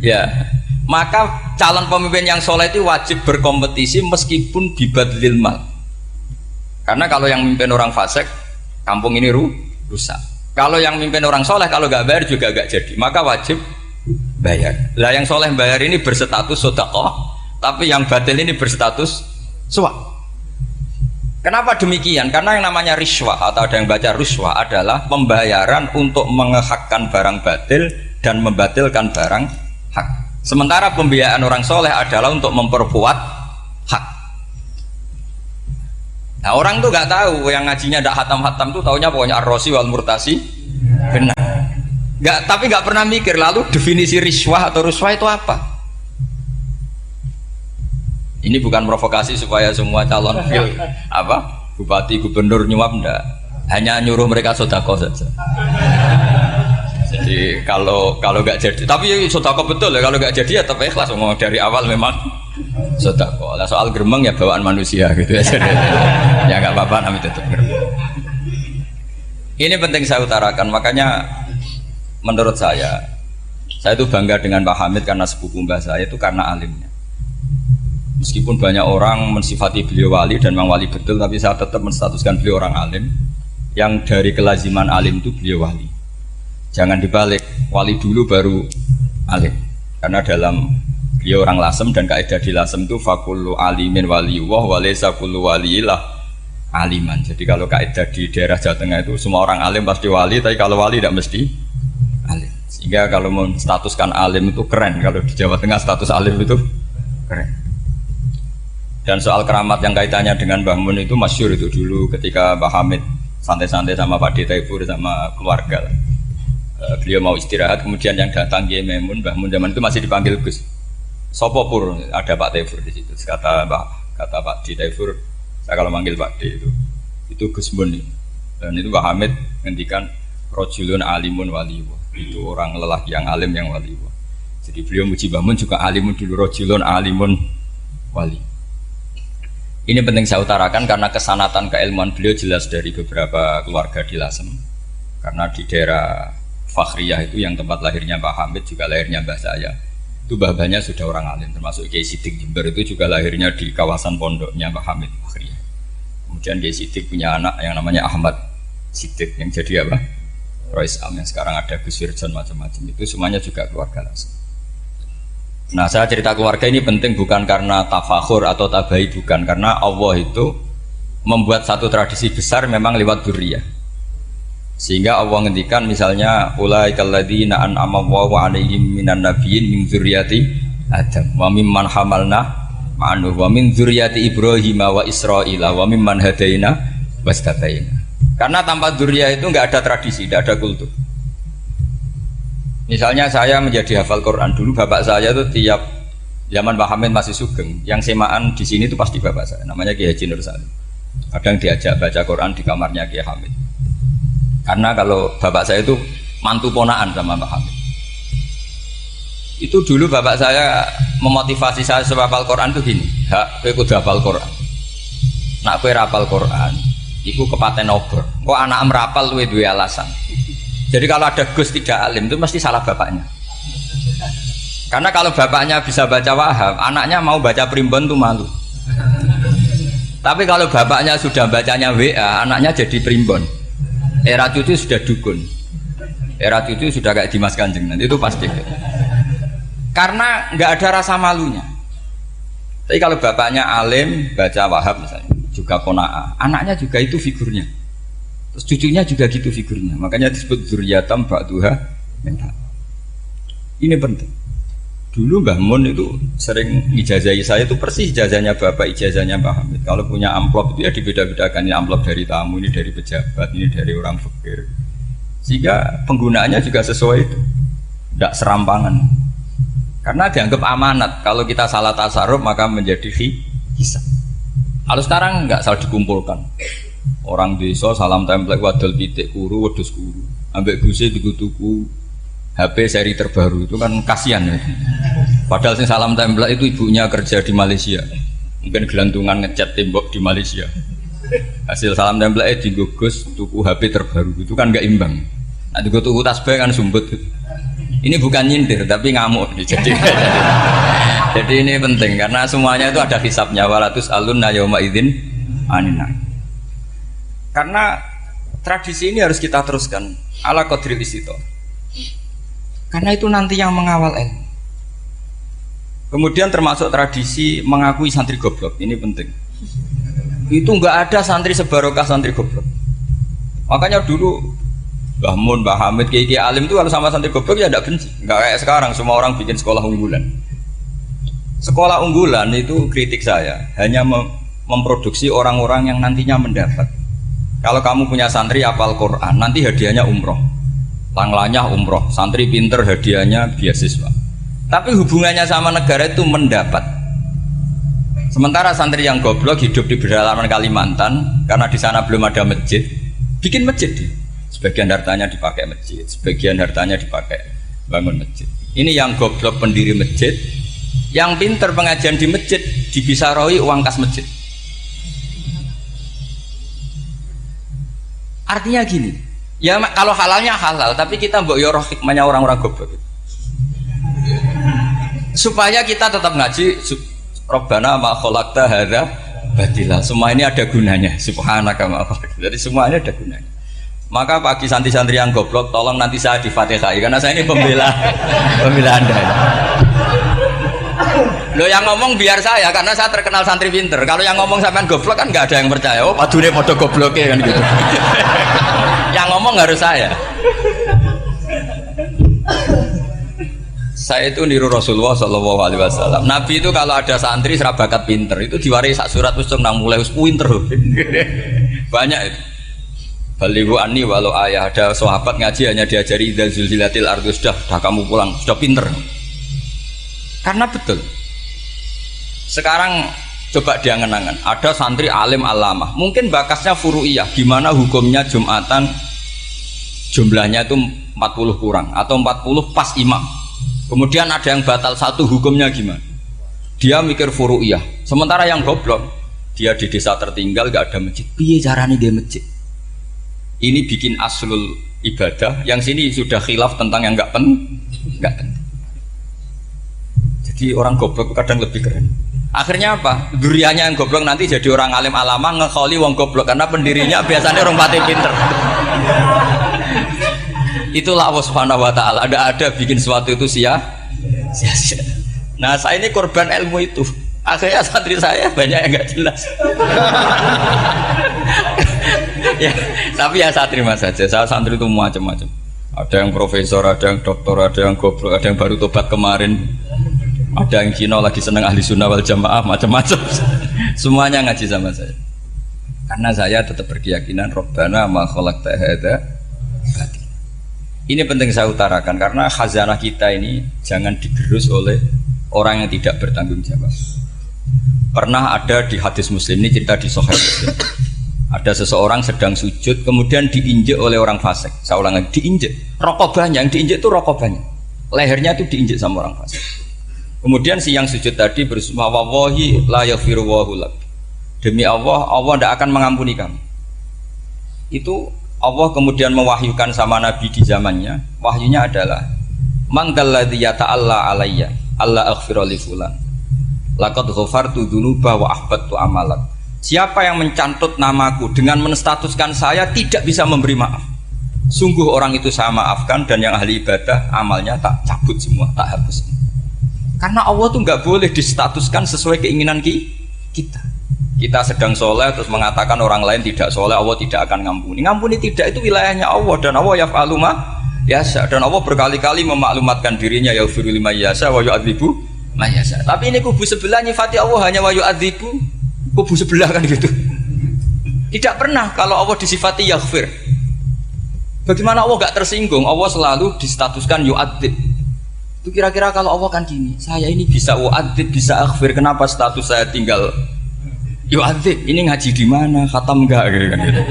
Ya, maka calon pemimpin yang soleh itu wajib berkompetisi meskipun bibadlil mal. Karena kalau yang mimpin orang fasik, kampung ini rusak. Kalau yang mimpin orang soleh, kalau nggak bayar juga nggak jadi. Maka wajib bayar. Lah yang soleh bayar ini berstatus sedekah, tapi yang batil ini berstatus suap. Kenapa demikian? Karena yang namanya riswah atau ada yang baca ruswah adalah pembayaran untuk mengehakkan barang batil dan membatilkan barang hak. Sementara pembiayaan orang soleh adalah untuk memperkuat hak. Nah orang tuh nggak tahu, yang ngajinya tidak hatam-hatam tuh taunya pokoknya ar-rosi wal murtasi benar. Tapi nggak pernah mikir lalu definisi riswah atau ruswah itu apa? Ini bukan provokasi supaya semua calon bupati gubernur nyuap enggak, hanya nyuruh mereka sodako saja. Jadi kalau nggak jadi, tapi sodako betul ya, kalau nggak jadi ya tetap ikhlas, ngomong dari awal memang sodako. Nah, soal geremeng ya bawaan manusia gitu ya. Ya nggak apa-apa, namanya tetap geremeng. Ini penting saya utarakan, makanya menurut saya itu bangga dengan Pak Hamid karena sepupu mbah saya itu karena alimnya. Meskipun banyak orang mensifati beliau wali dan memang wali betul, tapi saya tetap menstatuskan beliau orang alim yang dari kelaziman alim itu beliau wali. Jangan dibalik, wali dulu baru alim. Karena dalam beliau orang lasem dan kaidah di lasem itu fakullu alimin waliyullah walaysa kullu waliyillah aliman. Jadi kalau kaidah di daerah Jawa Tengah itu semua orang alim pasti wali, tapi kalau wali tidak mesti alim. Sehingga kalau mau statuskan alim itu keren, kalau di Jawa Tengah status alim itu keren. Dan soal keramat yang kaitannya dengan Mbah Mun itu masyhur itu dulu ketika Mbah Hamid santai-santai sama Pak Taifur sama keluarga. Beliau mau istirahat, kemudian yang datang Kiai Maimun, Mbah Mun zaman itu masih dipanggil Gus. Sopo pur, ada Pak Taifur di situ. Kata Pak Taifur, saya kalau manggil Pak D itu Gus Mun. Dan itu Mbah Hamid ngendikan rojulun alimun waliwa. Itu orang lelaki yang alim yang waliwa. Jadi beliau muji Mbah Mun juga alimun dulu, rojulun alimun wali. Ini penting saya utarakan karena kesanatan keilmuan beliau jelas dari beberapa keluarga di Lasem. Karena di daerah Fakhriyah itu yang tempat lahirnya Pak Hamid juga lahirnya Mbah saya. Itu mbah-mbahnya sudah orang alim, termasuk Kiai Sidik Jember itu juga lahirnya di kawasan pondoknya Pak Hamid Fakhriyah. Kemudian Kiai Sidik punya anak yang namanya Ahmad Sidik yang jadi apa? Rois Am yang sekarang ada Gus Wirjon macam-macam itu semuanya juga keluarga Lasem. Nah saya cerita keluarga ini penting bukan karena tafakhur atau tabai, bukan, karena Allah itu membuat satu tradisi besar memang lewat dzurriyyah. Sehingga Allah ngendikan misalnya ulaikal ladzina an'ama Allahu 'alaihim minan nabiyyin min dzurriyyati Adam wa mimman hamalna ma'anu wa min dzurriyyati Ibrahim wa Israila wa mimman hadaina wastabaina. Karena tanpa dzurriyyah itu enggak ada tradisi, enggak ada kultur. Misalnya saya menjadi hafal Quran dulu, bapak saya itu tiap zaman Pak Hamid masih sugeng, yang semaan di sini itu pasti bapak saya, namanya Kiai Haji Nur Salim. Kadang diajak baca Quran di kamarnya Kiai Hamid. Karena kalau bapak saya itu mantu ponaan sama Pak Hamid. Itu dulu bapak saya memotivasi saya supaya hafal Quran itu gini, hak kowe kudu hafal Quran. Nak kowe hafal Quran, iku kepaten obor. Kok anak merapal luwe duwe alasan. Jadi kalau ada Gus tidak alim itu mesti salah bapaknya. Karena kalau bapaknya bisa baca Wahab, anaknya mau baca primbon tuh malu. Tapi kalau bapaknya sudah bacanya WA, anaknya jadi primbon. Era cucu sudah dukun. Era cucu sudah kayak Dimas Kanjeng, nanti itu pasti. Karena nggak ada rasa malunya. Tapi kalau bapaknya alim baca Wahab misalnya, juga Qanaah, anaknya juga itu figurnya. Terus cucunya juga gitu figurnya, makanya disebut dzurriyyatam ba'duha min ba'd. Ini penting. Dulu Mbah Mun itu sering ijazahi saya itu persis ijazahnya bapak, ijazahnya Mbah Hamid. Kalau punya amplop itu ya dibeda-bedakan, ini amplop dari tamu, ini dari pejabat, ini dari orang fakir. Sehingga penggunaannya juga sesuai itu, tidak serampangan. Karena dianggap amanat, kalau kita salah tasarruf maka menjadi hisab. Kalau sekarang nggak salah dikumpulkan. Orang desa salam template wadol pitik kuru wedhus kuru ambek guse tuku HP seri terbaru itu kan kasihan ya. Padahal sing salam template itu ibunya kerja di Malaysia, mungkin gelantungan ngecat tembok di Malaysia. Hasil salam template digugus tuku HP terbaru itu kan nggak imbang. Nah tuku tasbih kan sumbut. Ini bukan nyindir tapi ngamuk jadi ini penting karena semuanya itu ada hisabnya. Walatus alunna yauma idzin aninna. Karena tradisi ini harus kita teruskan ala qadril istito. Karena itu nanti yang mengawal ilmu. Kemudian termasuk tradisi mengakui santri goblok, ini penting. Itu enggak ada santri sebarokah santri goblok. Makanya dulu Mbah Mun, Mbah Hamid, Kiai alim itu kalau sama santri goblok ya tidak benci. Enggak kayak sekarang semua orang bikin sekolah unggulan. Sekolah unggulan itu kritik saya hanya memproduksi orang-orang yang nantinya mendapat. Kalau kamu punya santri hafal Quran, nanti hadiahnya umroh, langlanya umroh, santri pinter hadiahnya beasiswa. Tapi hubungannya sama negara itu mendapat. Sementara santri yang goblok hidup di pedalaman Kalimantan, karena di sana belum ada masjid, bikin masjid. Sebagian hartanya dipakai masjid, sebagian hartanya dipakai bangun masjid. Ini yang goblok pendiri masjid, yang pinter pengajian di masjid dibisaroi uang kas masjid. Artinya gini, ya kalau halalnya halal, tapi kita mbok yoroh hikmahnya orang-orang goblok. Supaya kita tetap ngaji, Rabbana ma khalaqta hadza batila. Semua ini ada gunanya. Subhanaka ma khalaqta. Jadi semua ini ada gunanya. Maka bagi santri-santri yang goblok, tolong nanti saya di Fatihai karena saya ini pembela Anda. Lo yang ngomong biar saya karena saya terkenal santri pinter. Kalau yang ngomong sampean goblok kan nggak ada yang percaya. Oh, padune podo gobloknya kan gitu. Yang ngomong harus saya. Saya itu niru Rasulullah Shallallahu Alaihi Wasallam. Nabi itu kalau ada santri serabakat pinter itu diwarai sak surat usung nang mulai pinter. Banyak itu. Balighu anni walau ayah, ada sahabat ngaji hanya diajari idzal zulzilatil ardu, sudah kamu pulang, sudah pinter. Karena betul. Sekarang coba diangan-angan, ada santri alim alamah, mungkin bakasnya furu'iyah, gimana hukumnya Jumatan jumlahnya itu 40 kurang atau 40 pas imam. Kemudian ada yang batal satu, hukumnya gimana? Dia mikir furu'iyah. Sementara yang goblok, dia di desa tertinggal gak ada masjid. Piye caranya dia masjid? Ini bikin aslul ibadah, yang sini sudah khilaf tentang yang gak penting. Jadi orang goblok kadang lebih keren. Akhirnya apa? Duriannya yang goblok nanti jadi orang alim alama ngekholi wong goblok, karena pendirinya biasanya orang pati pinter. Itulah Allah Subhanahu wa ta'ala, ada bikin sesuatu itu sia-sia. Nah, saya ini korban ilmu itu. Akhirnya santri saya banyak yang nggak jelas. Ya, tapi ya saya terima saja. Saya santri itu macam-macam. Ada yang profesor, ada yang doktor, ada yang goblok, ada yang baru tobat kemarin, ada yang Cina lagi seneng ahli sunnah wal jamaah, macam-macam. Semuanya ngaji sama saya. Karena saya tetap berkeyakinan Rabbana ma khalaqta hadza batil. Ini penting saya utarakan karena khazanah kita ini jangan digerus oleh orang yang tidak bertanggung jawab. Pernah ada di hadis Muslim, ini cerita di Sahih Muslim. Ada seseorang sedang sujud kemudian diinjek oleh orang fasik. Saya ulang lagi, diinjek. Rokobahnya, yang diinjek itu rokobahnya. Lehernya itu diinjek sama orang fasik. Kemudian si yang sujud tadi bersumpah wallahi la yaghfiru wallahu lak. Demi Allah, Allah tidak akan mengampuni kamu. Itu Allah kemudian mewahyukan sama Nabi di zamannya. Wahyunya adalah man dalladzi yata'alla alayya alla aghfira li fulan laqad ghafartu dzunuba wa ahbattu amalak. Siapa yang mencantut namaku dengan menstatuskan saya tidak bisa memberi maaf, sungguh orang itu saya maafkan, dan yang ahli ibadah amalnya tak cabut semua, tak hapus. Karena Allah tuh nggak boleh distatuskan sesuai keinginan kita. Kita sedang soleh terus mengatakan orang lain tidak soleh, Allah tidak akan ngampuni. Ngampuni tidak, itu wilayahnya Allah, dan Allah yaf'alu ma yasha, dan Allah berkali-kali memaklumatkan dirinya yaghfiru liman yasha wa yu'adzibu man yasha. Tapi ini kubu sebelah nyifati Allah hanya wa yu'adzibu, kubu sebelah kan gitu. Tidak pernah kalau Allah disifati yaghfir. Bagaimana Allah gak tersinggung? Allah selalu distatuskan yu'adzib. Itu kira-kira kalau Allah kan gini, saya ini bisa yu'adzib, bisa aghfir, kenapa status saya tinggal yu'adzib? Ini ngaji di mana? Khatam enggak kan gitu.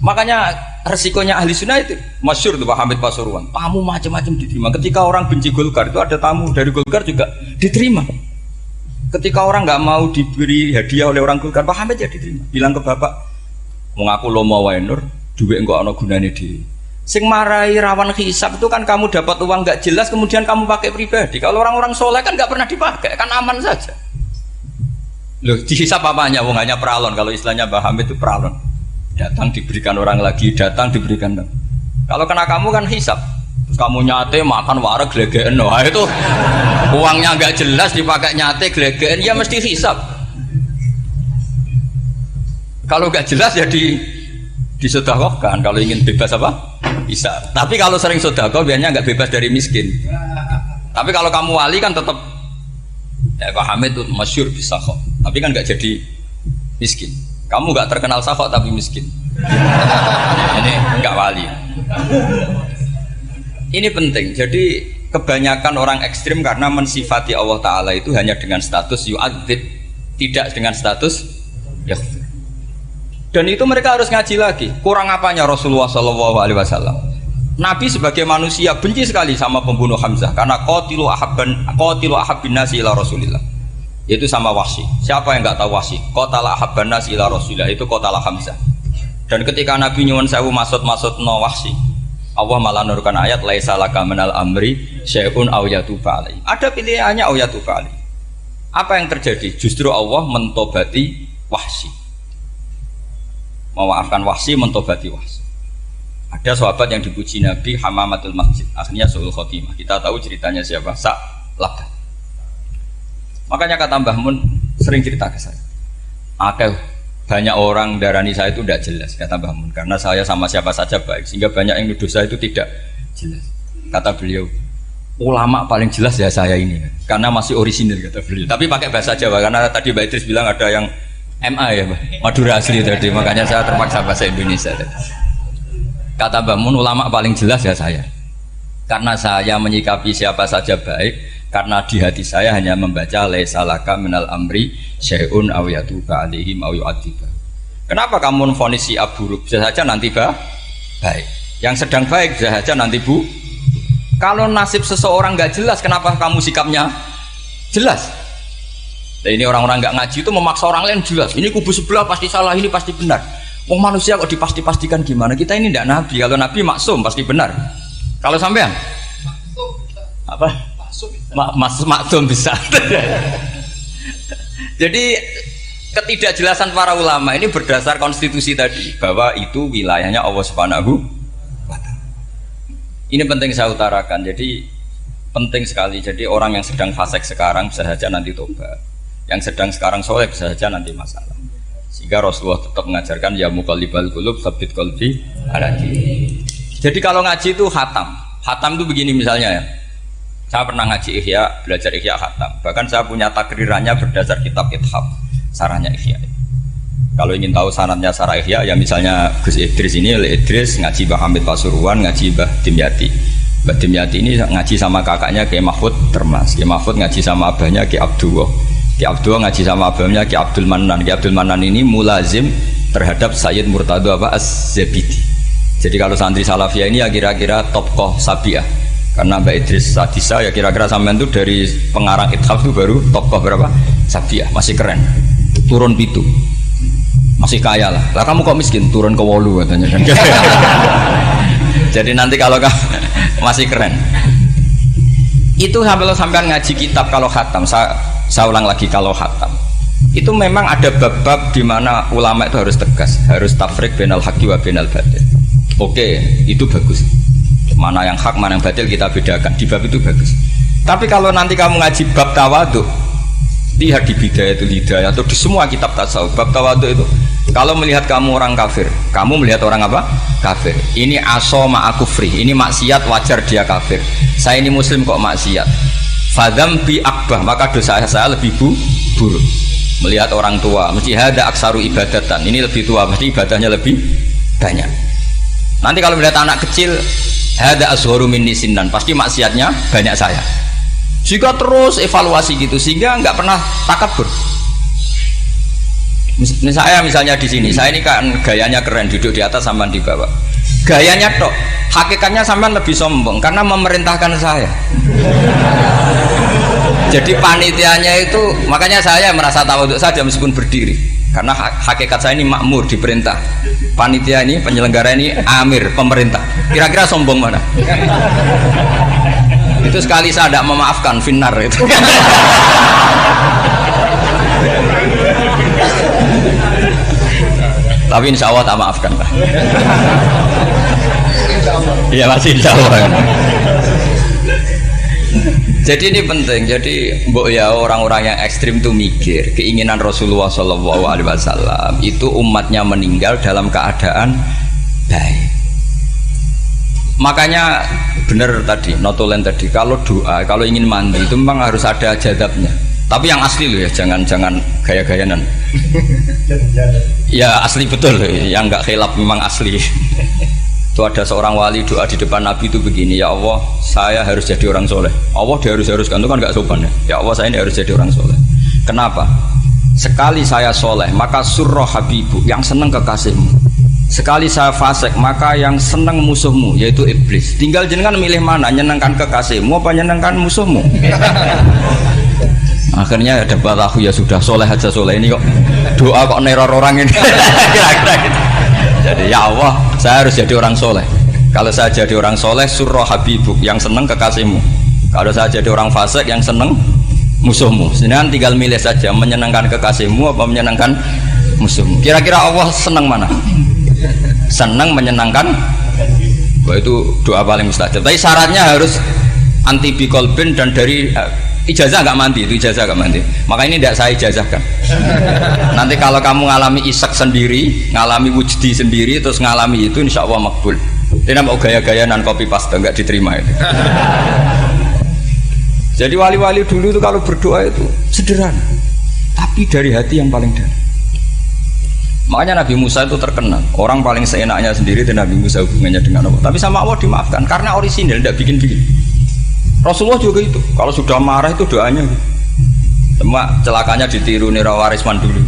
Makanya resikonya ahli sunnah itu masyhur tuh Pak Hamid Pasuruan. Tamu macam-macam diterima. Ketika orang benci Golkar itu ada tamu dari Golkar juga diterima. Ketika orang nggak mau diberi hadiah oleh orang Golkar, Pak Hamid ya diterima. Bilang ke bapak, mengaku lomo wae nur, duit enggak ana gunane dhewe. Sing marai rawan hisab itu kan kamu dapat uang nggak jelas kemudian kamu pakai pribadi. Kalau orang-orang soleh kan nggak pernah dipakai, kan aman saja. Loh, dihisab apanya? Wong hanya peralon. Kalau istilahnya Mbah Hamid itu peralon. Datang diberikan orang lagi, datang diberikan. Kalau kena kamu kan hisab. Terus kamu nyate makan wareg glegeken. Wah itu uangnya nggak jelas dipakai nyate glegeken, ya mesti hisab. Kalau nggak jelas ya disedekahkan. Kalau ingin bebas apa? Bisa. Tapi kalau sering sedekah biasanya nggak bebas dari miskin. Tapi kalau kamu wali kan tetap ya Pak Hamid itu masyhur bisa kok. Tapi kan nggak jadi miskin. Kamu nggak terkenal sakok tapi miskin. Ini nggak wali. Ini penting. Jadi kebanyakan orang ekstrim karena mensifati Allah Taala itu hanya dengan status yu'adzib, tidak dengan status yaghfir. Dan itu mereka harus ngaji lagi. Kurang apanya Rasulullah SAW? Nabi sebagai manusia benci sekali sama pembunuh Hamzah karena qatilu ahabbin nasi ila Rasulillah. Yaitu sama Wahsy. Siapa yang nggak tahu Wahsy? Qatala ahabban nasi ila Rasulillah, itu qatala Hamzah. Dan ketika Nabi nyuwun sewu maksud no Wahsy, Allah malah nurkan ayat laisa laka minal amri syai'un aw yatuba alaihi. Ada pilihannya aw yatuba alaihi. Apa yang terjadi? Justru Allah mentobati Wahsy. Memaafkan Wahsy, mentobati Wahsy. Ada sahabat yang dipuji Nabi Hamamatul Masjid, akhirnya su'ul khotimah. Kita tahu ceritanya siapa? Sa'labah. Makanya kata Mbah Mun sering cerita ke saya. Banyak orang darani saya itu tidak jelas, kata Mbah Mun, karena saya sama siapa saja baik, sehingga banyak yang nuduh saya itu tidak jelas. Kata beliau, ulama paling jelas ya saya ini, karena masih orisinil kata beliau. Tapi pakai bahasa Jawa karena tadi Mbak Idris bilang ada yang MA ya, Mbak. Madura asli tadi, makanya saya terpaksa bahasa Indonesia tadi. Kata Mbak Mun, ulama paling jelas ya saya. Karena saya menyikapi siapa saja baik, karena di hati saya hanya membaca laisa laka minal amri syai'un aw yatuka alaihim aw yu'adzibah. Kenapa kamu memvonis si buruk? Bisa saja nanti baik. Yang sedang baik bisa saja nanti bu. Kalau nasib seseorang nggak jelas, kenapa kamu sikapnya jelas? Nah, ini orang-orang nggak ngaji itu memaksa orang lain jelas. Ini kubu sebelah pasti salah, ini pasti benar. Wong manusia kok dipasti-pastikan gimana? Kita ini tidak nabi. Kalau nabi maksum pasti benar. Kalau sampean apa? Maksum bisa. Jadi ketidakjelasan para ulama ini berdasar konstitusi tadi bahwa itu wilayahnya Allah Subhanahu wa Ta'ala. Ini penting saya utarakan. Jadi penting sekali. Jadi orang yang sedang fasik sekarang bisa saja nanti tobat. Yang sedang sekarang soleh bisa saja nanti masalah. Sehingga Rasulullah tetap mengajarkan ya muqallibal qulub tsabbit qalbi ala dinik. Jadi kalau ngaji itu khatam. Khatam itu begini misalnya ya. Saya pernah ngaji Ihya, belajar Ihya khatam. Bahkan saya punya takrirannya berdasar kitab Ithaf. Sarahnya Ihya. Kalau ingin tahu sanadnya Sarah Ihya, ya misalnya Gus Idris ini, Idris ngaji Mbah Hamid Pasuruan, ngaji Mbah Dimyati. Mbah Dimyati ini ngaji sama kakaknya Kiai Mahfud Termas. Kiai Mahfud ngaji sama abahnya Kiai Abdullah. Kiai Abdullah ngaji sama abahnya Kiai Abdul Manan. Kiai Abdul Manan ini mulazim terhadap Sayyid Murtado Az-Zabidi. Jadi kalau santri Salafiyah ini ya kira-kira tokoh Sabiah. Karena Mbak Idris Sadisa ya kira-kira sampean itu dari pengarang Ithaf itu baru tokoh berapa? Sabiah, masih keren. Turun pitu masih kaya lah kamu kok miskin turun ke wolu katanya kan. Jadi nanti kalau masih keren itu sampai ngaji kitab kalau khatam saya ulang lagi kalau khatam itu memang ada bab-bab di mana ulama itu harus tegas, harus tafrik bainal haqqi wa bainal batil. Oke, itu bagus, mana yang hak mana yang batil kita bedakan di bab itu bagus. Tapi kalau nanti kamu ngaji bab tawadhu, lihat di Bidayatul Hidayah atau di semua kitab tasawuf bab tawadhu itu, kalau melihat kamu orang kafir, kamu melihat orang apa? Kafir. Ini aso ma'akufri, ini maksiat wajar dia kafir. Saya ini muslim kok maksiat. Fadam bi akbah, maka dosa saya lebih buruk. Melihat orang tua, mesti hada aksaru ibadatan, ini lebih tua, mesti ibadahnya lebih banyak. Nanti kalau melihat anak kecil, hada asgharu minni sinnan, pasti maksiatnya banyak saya. Jika terus evaluasi gitu sehingga nggak pernah takabur. Misalnya di sini, saya ini kan gayanya keren, duduk di atas sampean di bawah. Gayanya tok, hakikatnya sampean lebih sombong karena memerintahkan saya. Jadi panitianya itu, makanya saya merasa tawadhu saja meskipun berdiri. Karena hakikat saya ini makmur, diperintah. Panitia ini, penyelenggara ini amir, pemerintah. Kira-kira sombong mana? Itu sekali saya tidak memaafkan finnar itu. Tapi insya Allah tak maafkan lah. Iya masih insya Allah. Jadi ini penting. Jadi mbok ya orang-orang yang ekstrim itu mikir keinginan Rasulullah SAW itu umatnya meninggal dalam keadaan baik. Makanya benar tadi, notulen tadi, kalau doa, kalau ingin mandi itu memang harus ada jadabnya. Tapi yang asli loh ya, jangan gaya-gayanan. Ya asli betul, yang nggak khilaf memang asli. Itu ada seorang wali doa di depan Nabi itu begini, ya Allah, saya harus jadi orang soleh. Allah diharuskan itu kan nggak sopan ya. Ya Allah, saya ini harus jadi orang soleh. Kenapa? Sekali saya soleh, maka surroh habibu, yang senang kekasihmu. Sekali saya fasik, maka yang senang musuhmu, yaitu iblis. Tinggal jenengan milih mana, nyenangkan kekasihmu apa nyenangkan musuhmu. Akhirnya ada batahu, ya sudah soleh aja soleh, ini kok doa kok neror orang ini. Kira-kira gitu. Jadi ya Allah, saya harus jadi orang soleh. Kalau saya jadi orang soleh, surroh habibuk, yang senang kekasihmu. Kalau saya jadi orang fasik, yang senang musuhmu. Sedangkan tinggal milih saja, menyenangkan kekasihmu apa menyenangkan musuhmu. Kira-kira Allah senang mana? Senang menyenangkan. Wah, itu doa paling mustajab. Tapi syaratnya harus anti bikolbin dan dari ijazah nggak mandi, itu ijazah nggak mandi. Maka ini tidak saya ijazahkan. Nanti kalau kamu ngalami isak sendiri, ngalami wujdi sendiri, terus ngalami itu insya Allah makbul. Ini mau gaya-gayanan copy paste nggak diterima itu. Jadi wali-wali dulu itu kalau berdoa itu sederhana, tapi dari hati yang paling dalam. Makanya Nabi Musa itu terkenal, orang paling seenaknya sendiri dan Nabi Musa hubungannya dengan Allah. Tapi sama Allah dimaafkan karena orisinil, tidak bikin-bikin. Rasulullah juga itu, kalau sudah marah itu doanya. Cuma celakanya ditiru Nira Warisman dulu.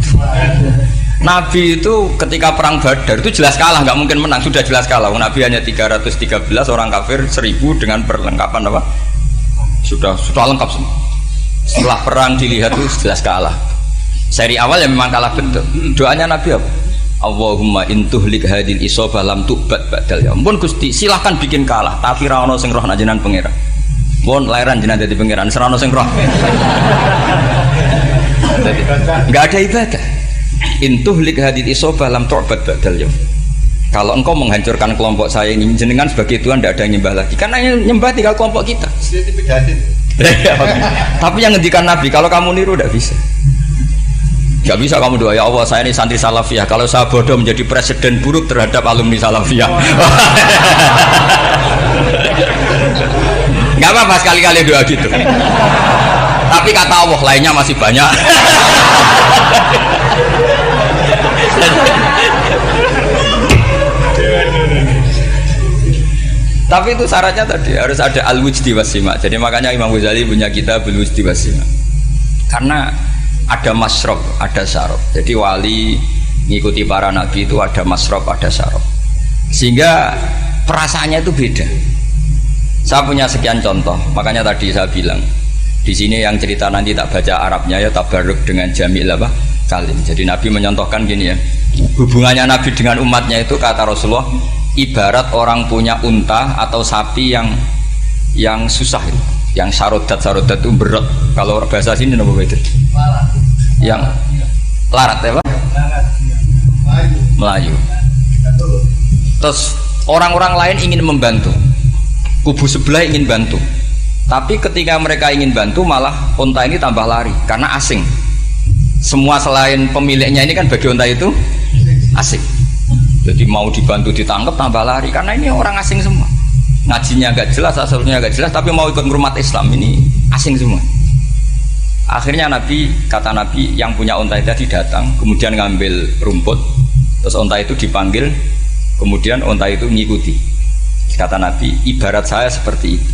Nabi itu ketika perang Badar itu jelas kalah, nggak mungkin menang, sudah jelas kalah. Nabi hanya 313, orang kafir 1000 dengan perlengkapan apa? Sudah lengkap semua. Setelah perang dilihat itu jelas kalah. Seri awal ya memang kalah betul. Doanya Nabi apa? Allahumma intuhlik hadil isobah lam tu'bad ba'dal ya. Ampun Gusti, silahkan bikin kalah, tapi ra ono sing roh nak jenengan pangeran. Pun lahiran jenengan dadi pangeran, ora ono sing roh. Enggak ada ibadah. Intuhlik hadil isobah lam tu'bad ba'dal ya. Kalau engkau menghancurkan kelompok saya ini, jenengan sebagai Tuhan tidak ada yang nyembah lagi. Karena yang nyembah tinggal kelompok kita. Tapi yang ngendikan Nabi, kalau kamu niru tidak bisa. Gak bisa kamu doa, ya Allah saya ini santri salafiyah, kalau saya bodoh menjadi presiden buruk terhadap alumni salafiyah. Gak apa-apa sekali-kali doa gitu. Tapi kata Allah lainnya masih banyak. Tapi itu syaratnya tadi harus ada al-wujdi wasima. Jadi makanya Imam Ghazali punya kitab al-wujdi wasima. Karena ada masrob, ada syarab. Jadi wali ngikuti para nabi itu ada masrob, ada syarab. Sehingga perasaannya itu beda. Saya punya sekian contoh. Makanya tadi saya bilang di sini yang cerita nanti tak baca Arabnya ya tabarruk dengan jamil apa kalim. Jadi Nabi menyontohkan gini ya. Hubungannya Nabi dengan umatnya itu kata Rasulullah ibarat orang punya unta atau sapi yang susah itu. Yang sarodat itu berat. Kalau bahasa sini nama itu yang larat ya Pak? Melayu. Terus orang-orang lain ingin membantu, kubu sebelah ingin bantu, tapi ketika mereka ingin bantu malah unta ini tambah lari karena asing. Semua selain pemiliknya ini kan bagi unta itu asing. Jadi mau dibantu ditangkap tambah lari karena ini orang asing semua. Ngajinya agak jelas, asalnya agak jelas, tapi mau ikut ngurmat Islam ini asing semua. Akhirnya kata Nabi yang punya unta itu tadi datang, kemudian ngambil rumput, terus unta itu dipanggil, kemudian unta itu ngikuti. Kata Nabi, ibarat saya seperti itu.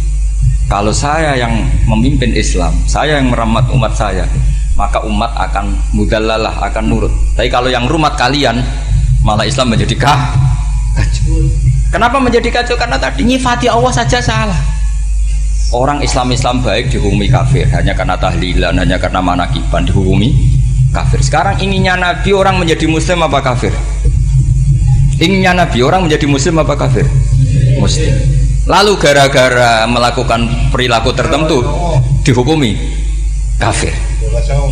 Kalau saya yang memimpin Islam, saya yang merawat umat saya, maka umat akan mudallalah, akan nurut. Tapi kalau yang rumat kalian, malah Islam menjadi kacau. Kenapa menjadi kacau? Karena tadi nyifati Allah saja salah. Orang Islam baik dihukumi kafir hanya karena tahlilan, hanya karena manakiban dihukumi kafir. Sekarang inginnya Nabi orang menjadi muslim apa kafir? Inginnya Nabi orang menjadi muslim apa kafir? Muslim. Lalu gara-gara melakukan perilaku tertentu dihukumi kafir.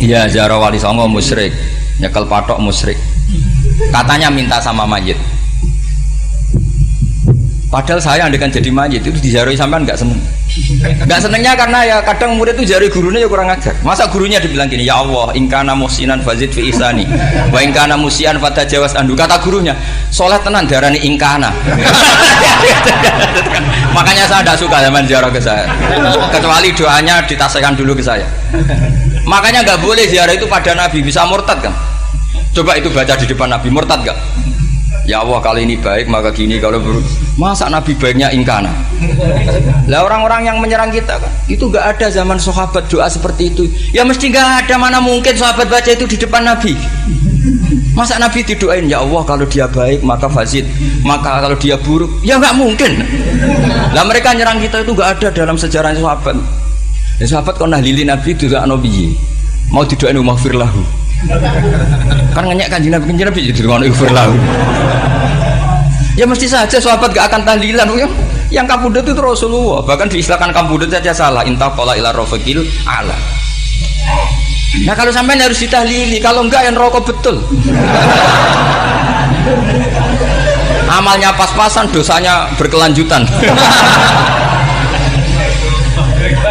Iya, ziarah wali songo musyrik, nyekel patok musyrik. Katanya minta sama mayit. Padahal saya andekan jadi mayit itu diziarahi sampean nggak seneng. Nggak senengnya karena ya kadang murid itu ziarahi gurunya ya kurang ajar. Masa gurunya dibilang gini, ya Allah, ingkana muhsinan fazid fi ihsani, wa ingkana musian fatajawas andu. Kata gurunya, soleh tenan darani ingkana. Makanya saya tidak suka zaman ziarah ke saya. Kecuali doanya ditasihkan dulu ke saya. Makanya nggak boleh ziarah itu pada Nabi, bisa murtad kan? Coba itu baca di depan Nabi, murtad nggak? Ya Allah kali ini baik maka gini, kalau buruk masa Nabi baiknya ingkana. Lah orang-orang yang menyerang kita kan itu gak ada zaman sahabat doa seperti itu. Ya mesti gak ada, mana mungkin sahabat baca itu di depan Nabi. Masa Nabi didoain ya Allah kalau dia baik maka fazid, maka kalau dia buruk ya gak mungkin. Lah mereka nyerang kita itu gak ada dalam sejarah sahabat. Ya sahabat kok nahlili Nabi itu gak nabi mau didoain maghfir lahu. Kan ngenyek kanjeng Nabi jadi ngono lahu. Ya mesti saja sahabat gak akan tahlilan. Yang kabudut itu Rasulullah, bahkan diistilahkan kabudut saja salah. Intaqala ila rafiqil ala. Nah kalau sampai harus ditahlili, kalau enggak yang rokok betul. Amalnya pas-pasan, dosanya berkelanjutan.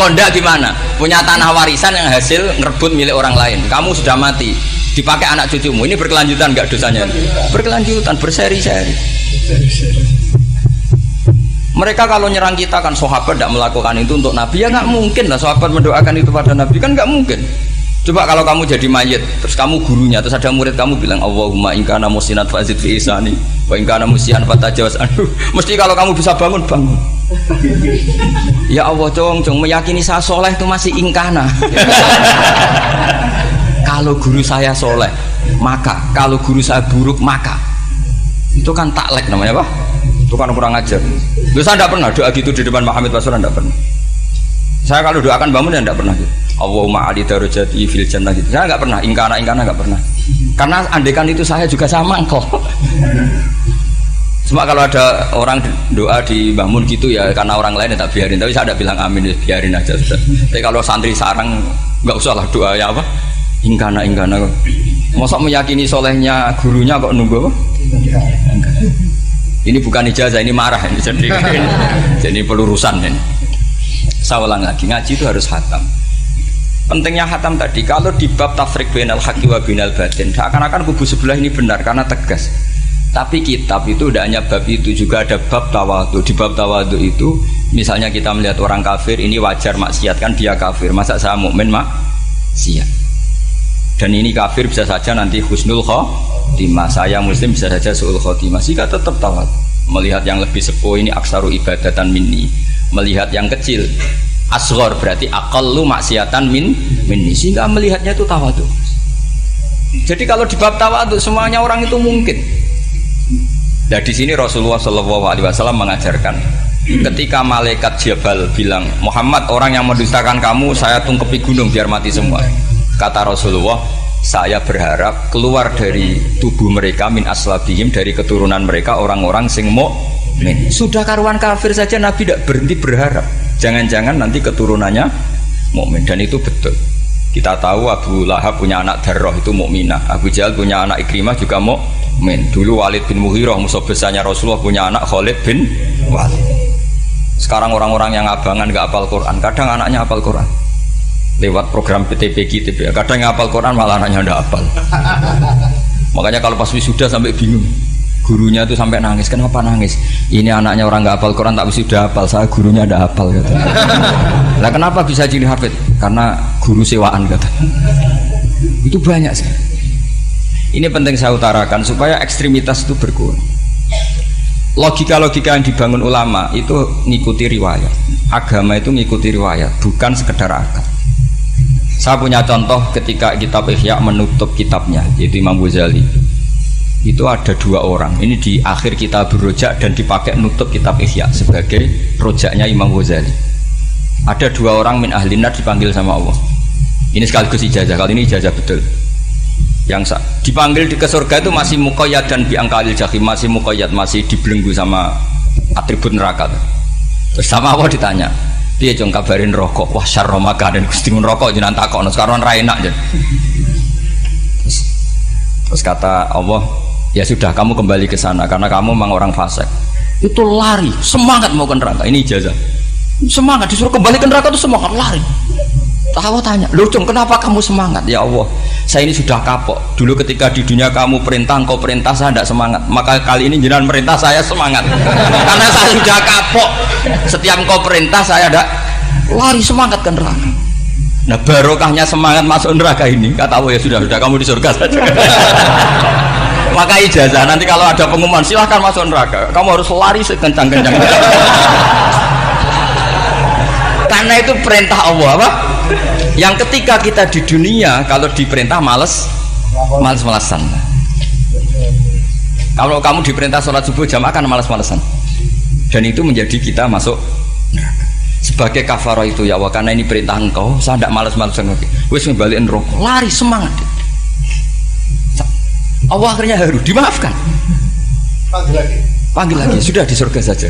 Kondak gimana? Punya tanah warisan yang hasil ngerebut milik orang lain. Kamu sudah mati, dipakai anak cucumu. Ini berkelanjutan enggak dosanya? Berkelanjutan, berseri-seri. Mereka kalau nyerang kita kan sahabat tidak melakukan itu untuk Nabi, ya nggak mungkin lah sahabat mendoakan itu pada Nabi, kan nggak mungkin. Coba kalau kamu jadi mayit, terus kamu gurunya, terus ada murid kamu bilang Allahumma in kana musinat fazid fi isani wa in kana musian fatajawaz anhu. Mesti kalau kamu bisa bangun, bangun. Ya Allah, cong meyakini saya soleh itu masih ingkana. Kalau guru saya soleh, maka kalau guru saya buruk, maka itu kan taklek namanya, Pak. Itu kan kurang ajar. Loh, saya tidak pernah doa gitu di depan Muhammad Rasulullah, tidak pernah. Saya kalau doakan bangun ya tidak pernah gitu. Allahumma ali darajati fil jannah gitu. Saya nggak pernah, ingkana nggak pernah. Karena andekan itu saya juga sama kok. Cuma kalau ada orang doa di bangun gitu ya karena orang lain ya tak biarin. Tapi saya tidak bilang amin, ya biarin aja sudah. Tapi kalau santri sarang nggak usah lah doa ya apa? Ingkana. Masa meyakini solehnya gurunya kok nunggu apa? Ini bukan ijazah, ini marah ini. Jadi pelurusan ini. Saya ulang lagi, ngaji itu harus khatam. Pentingnya khatam tadi, kalau di bab tafriq bainal haqqi wa bainal batin, seakan-akan kubu sebelah ini benar karena tegas. Tapi kitab itu tidak hanya bab itu, juga ada bab tawadhu. Di bab tawadhu itu, misalnya kita melihat orang kafir, ini wajar maksiat kan dia kafir. Masa saya mukmin maksiat? Dan ini kafir bisa saja nanti husnul khotimah, saya muslim bisa saja su'ul khotimah. Jika tetap tawadhu, melihat yang lebih sepuh ini aksaru ibadatan minni, melihat yang kecil asghar berarti aqallu maksiatan minni, sehingga melihatnya itu tawadhu. Jadi kalau di bab tawadhu semuanya orang itu mungkin. Nah di sini Rasulullah SAW mengajarkan, ketika malaikat Jabal bilang Muhammad, orang yang mendustakan kamu saya tungkepi gunung biar mati semua. Kata Rasulullah, saya berharap keluar dari tubuh mereka min aslabihim, dari keturunan mereka orang-orang sing mukmin. Sudah karuan kafir saja Nabi tidak berhenti berharap. Jangan-jangan nanti keturunannya mukmin, dan itu betul. Kita tahu Abu Lahab punya anak Darroh itu mukminah, Abu Jahal punya anak Ikrimah juga mukmin. Dulu Walid bin Mughirah musuh besarnya Rasulullah punya anak Khalid bin Walid. Sekarang orang-orang yang abangan nggak hafal Quran, kadang anaknya hafal Quran lewat program PTPG, kadang yang hafal Quran malah anaknya nggak hafal. Makanya kalau pas wisuda sampai bingung. Gurunya itu sampai nangis. Kenapa nangis? Ini anaknya orang nggak hafal Quran, tak sudah hafal, saya gurunya ada hafal kata. Lah kenapa bisa jadi hafid? Karena guru sewaan kata. Itu banyak sih. Ini penting saya utarakan supaya ekstremitas itu berkurang. Logika-logika yang dibangun ulama itu ngikuti riwayat. Agama itu ngikuti riwayat, bukan sekedar akal. Saya punya contoh ketika kitab Ihya menutup kitabnya, yaitu Imam Ghazali. Itu ada dua orang, ini di akhir kitab Rojak dan dipakai nutup kitab Ihya sebagai rojaknya Imam Ghazali. Ada dua orang min ahlinar dipanggil sama Allah. Ini sekaligus ijazah, kali ini ijazah betul. Yang dipanggil ke surga itu masih muqayyad dan biangkalil jahim, masih muqayyad, masih dibelenggu sama atribut neraka. Terus sama Allah ditanya, dia jong kabarin rokok, wah syarra makanan Gusti rokok jenengan takokno sekarang ra enak jen. Terus kata Allah, ya sudah kamu kembali ke sana karena kamu memang orang fasik. Itu lari, semangat mau ke neraka. Ini ijazah. Semangat disuruh kembali ke neraka itu semangat lari. Allah tanya, loh Cung, kenapa kamu semangat? Ya Allah, saya ini sudah kapok. Dulu ketika di dunia kamu perintah, engkau perintah, saya tidak semangat. Maka kali ini jenengan perintah saya semangat. Karena saya sudah kapok. Setiap engkau perintah saya ada lari semangat ke neraka. Nah barokahnya semangat masuk neraka ini, kata Allah, ya sudah kamu di surga saja. Maka ijazah nanti kalau ada pengumuman silahkan masuk neraka, kamu harus lari sekencang-kencangnya. Karena itu perintah Allah apa? Yang ketika kita di dunia kalau diperintah males-malesan. Kalau kamu diperintah sholat subuh jamaah kan males-malesan. Dan itu menjadi kita masuk neraka. Sebagai kafarah itu ya Allah, karena ini perintah engkau, saya tidak malas-malasan lagi. Wis ngembaliin rokok, lari semangat. Allah akhirnya haru, dimaafkan. Panggil lagi, sudah di surga saja.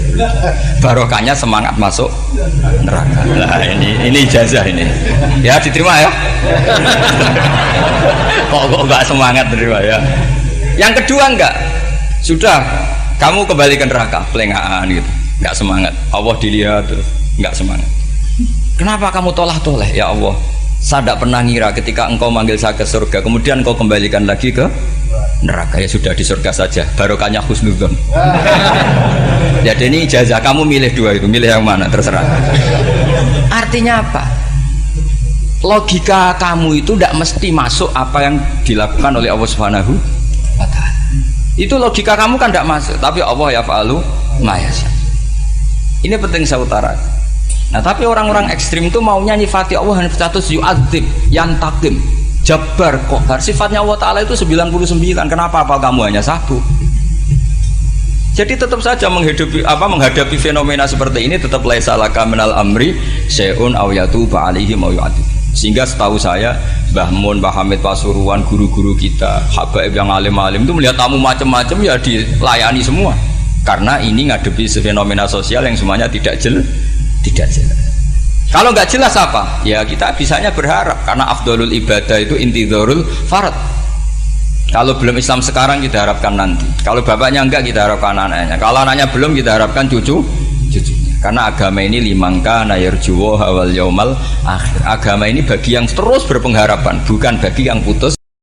Barokahnya semangat masuk neraka. Nah ini ijazah ini. Ya diterima ya. Kok enggak semangat terima ya. Yang kedua enggak. Sudah kamu kembali ke neraka, pelengahan gitu. Enggak semangat. Allah dilihat terus enggak semangat. Kenapa kamu tolah-toleh? Ya Allah, saya tidak pernah ngira ketika engkau manggil saya ke surga kemudian engkau kembalikan lagi ke neraka, ya sudah di surga saja, barokahnya husnudzon. Jadi ini ijazah, kamu milih dua itu, milih yang mana terserah. Artinya apa? Logika kamu itu tidak mesti masuk apa yang dilakukan oleh Allah Subhanahu wa Ta'ala. Itu logika kamu kan tidak masuk, tapi Allah yaf'alu ma yasha. Ini penting saya utarakan. Nah, tapi orang-orang ekstrim itu maunya nyifati Allah hanya status yu'adzib, yantakim, jabbar, kohar. Sifatnya Allah Ta'ala itu 99. Kenapa apal kamu hanya satu? Jadi tetap saja menghadapi fenomena seperti ini tetap laisa laka minal amri syai'un aw yatuba alaihim aw yu'adzib. Sehingga setahu saya Mbah Mun, Mbah Hamid Pasuruan, guru-guru kita, habaib yang alim-alim itu melihat tamu macam-macam ya dilayani semua. Karena ini ngadepi fenomena sosial yang semuanya tidak jelas. Kalau nggak jelas apa? Ya kita bisanya berharap, karena afdolul ibadah itu intidharul farad. Kalau belum Islam sekarang kita harapkan nanti. Kalau bapaknya enggak kita harapkan anaknya. Kalau anaknya belum kita harapkan cucunya. Karena agama ini limangka nayarjuwa hawal yaumal akhir. Agama ini bagi yang terus berpengharapan, bukan bagi yang putus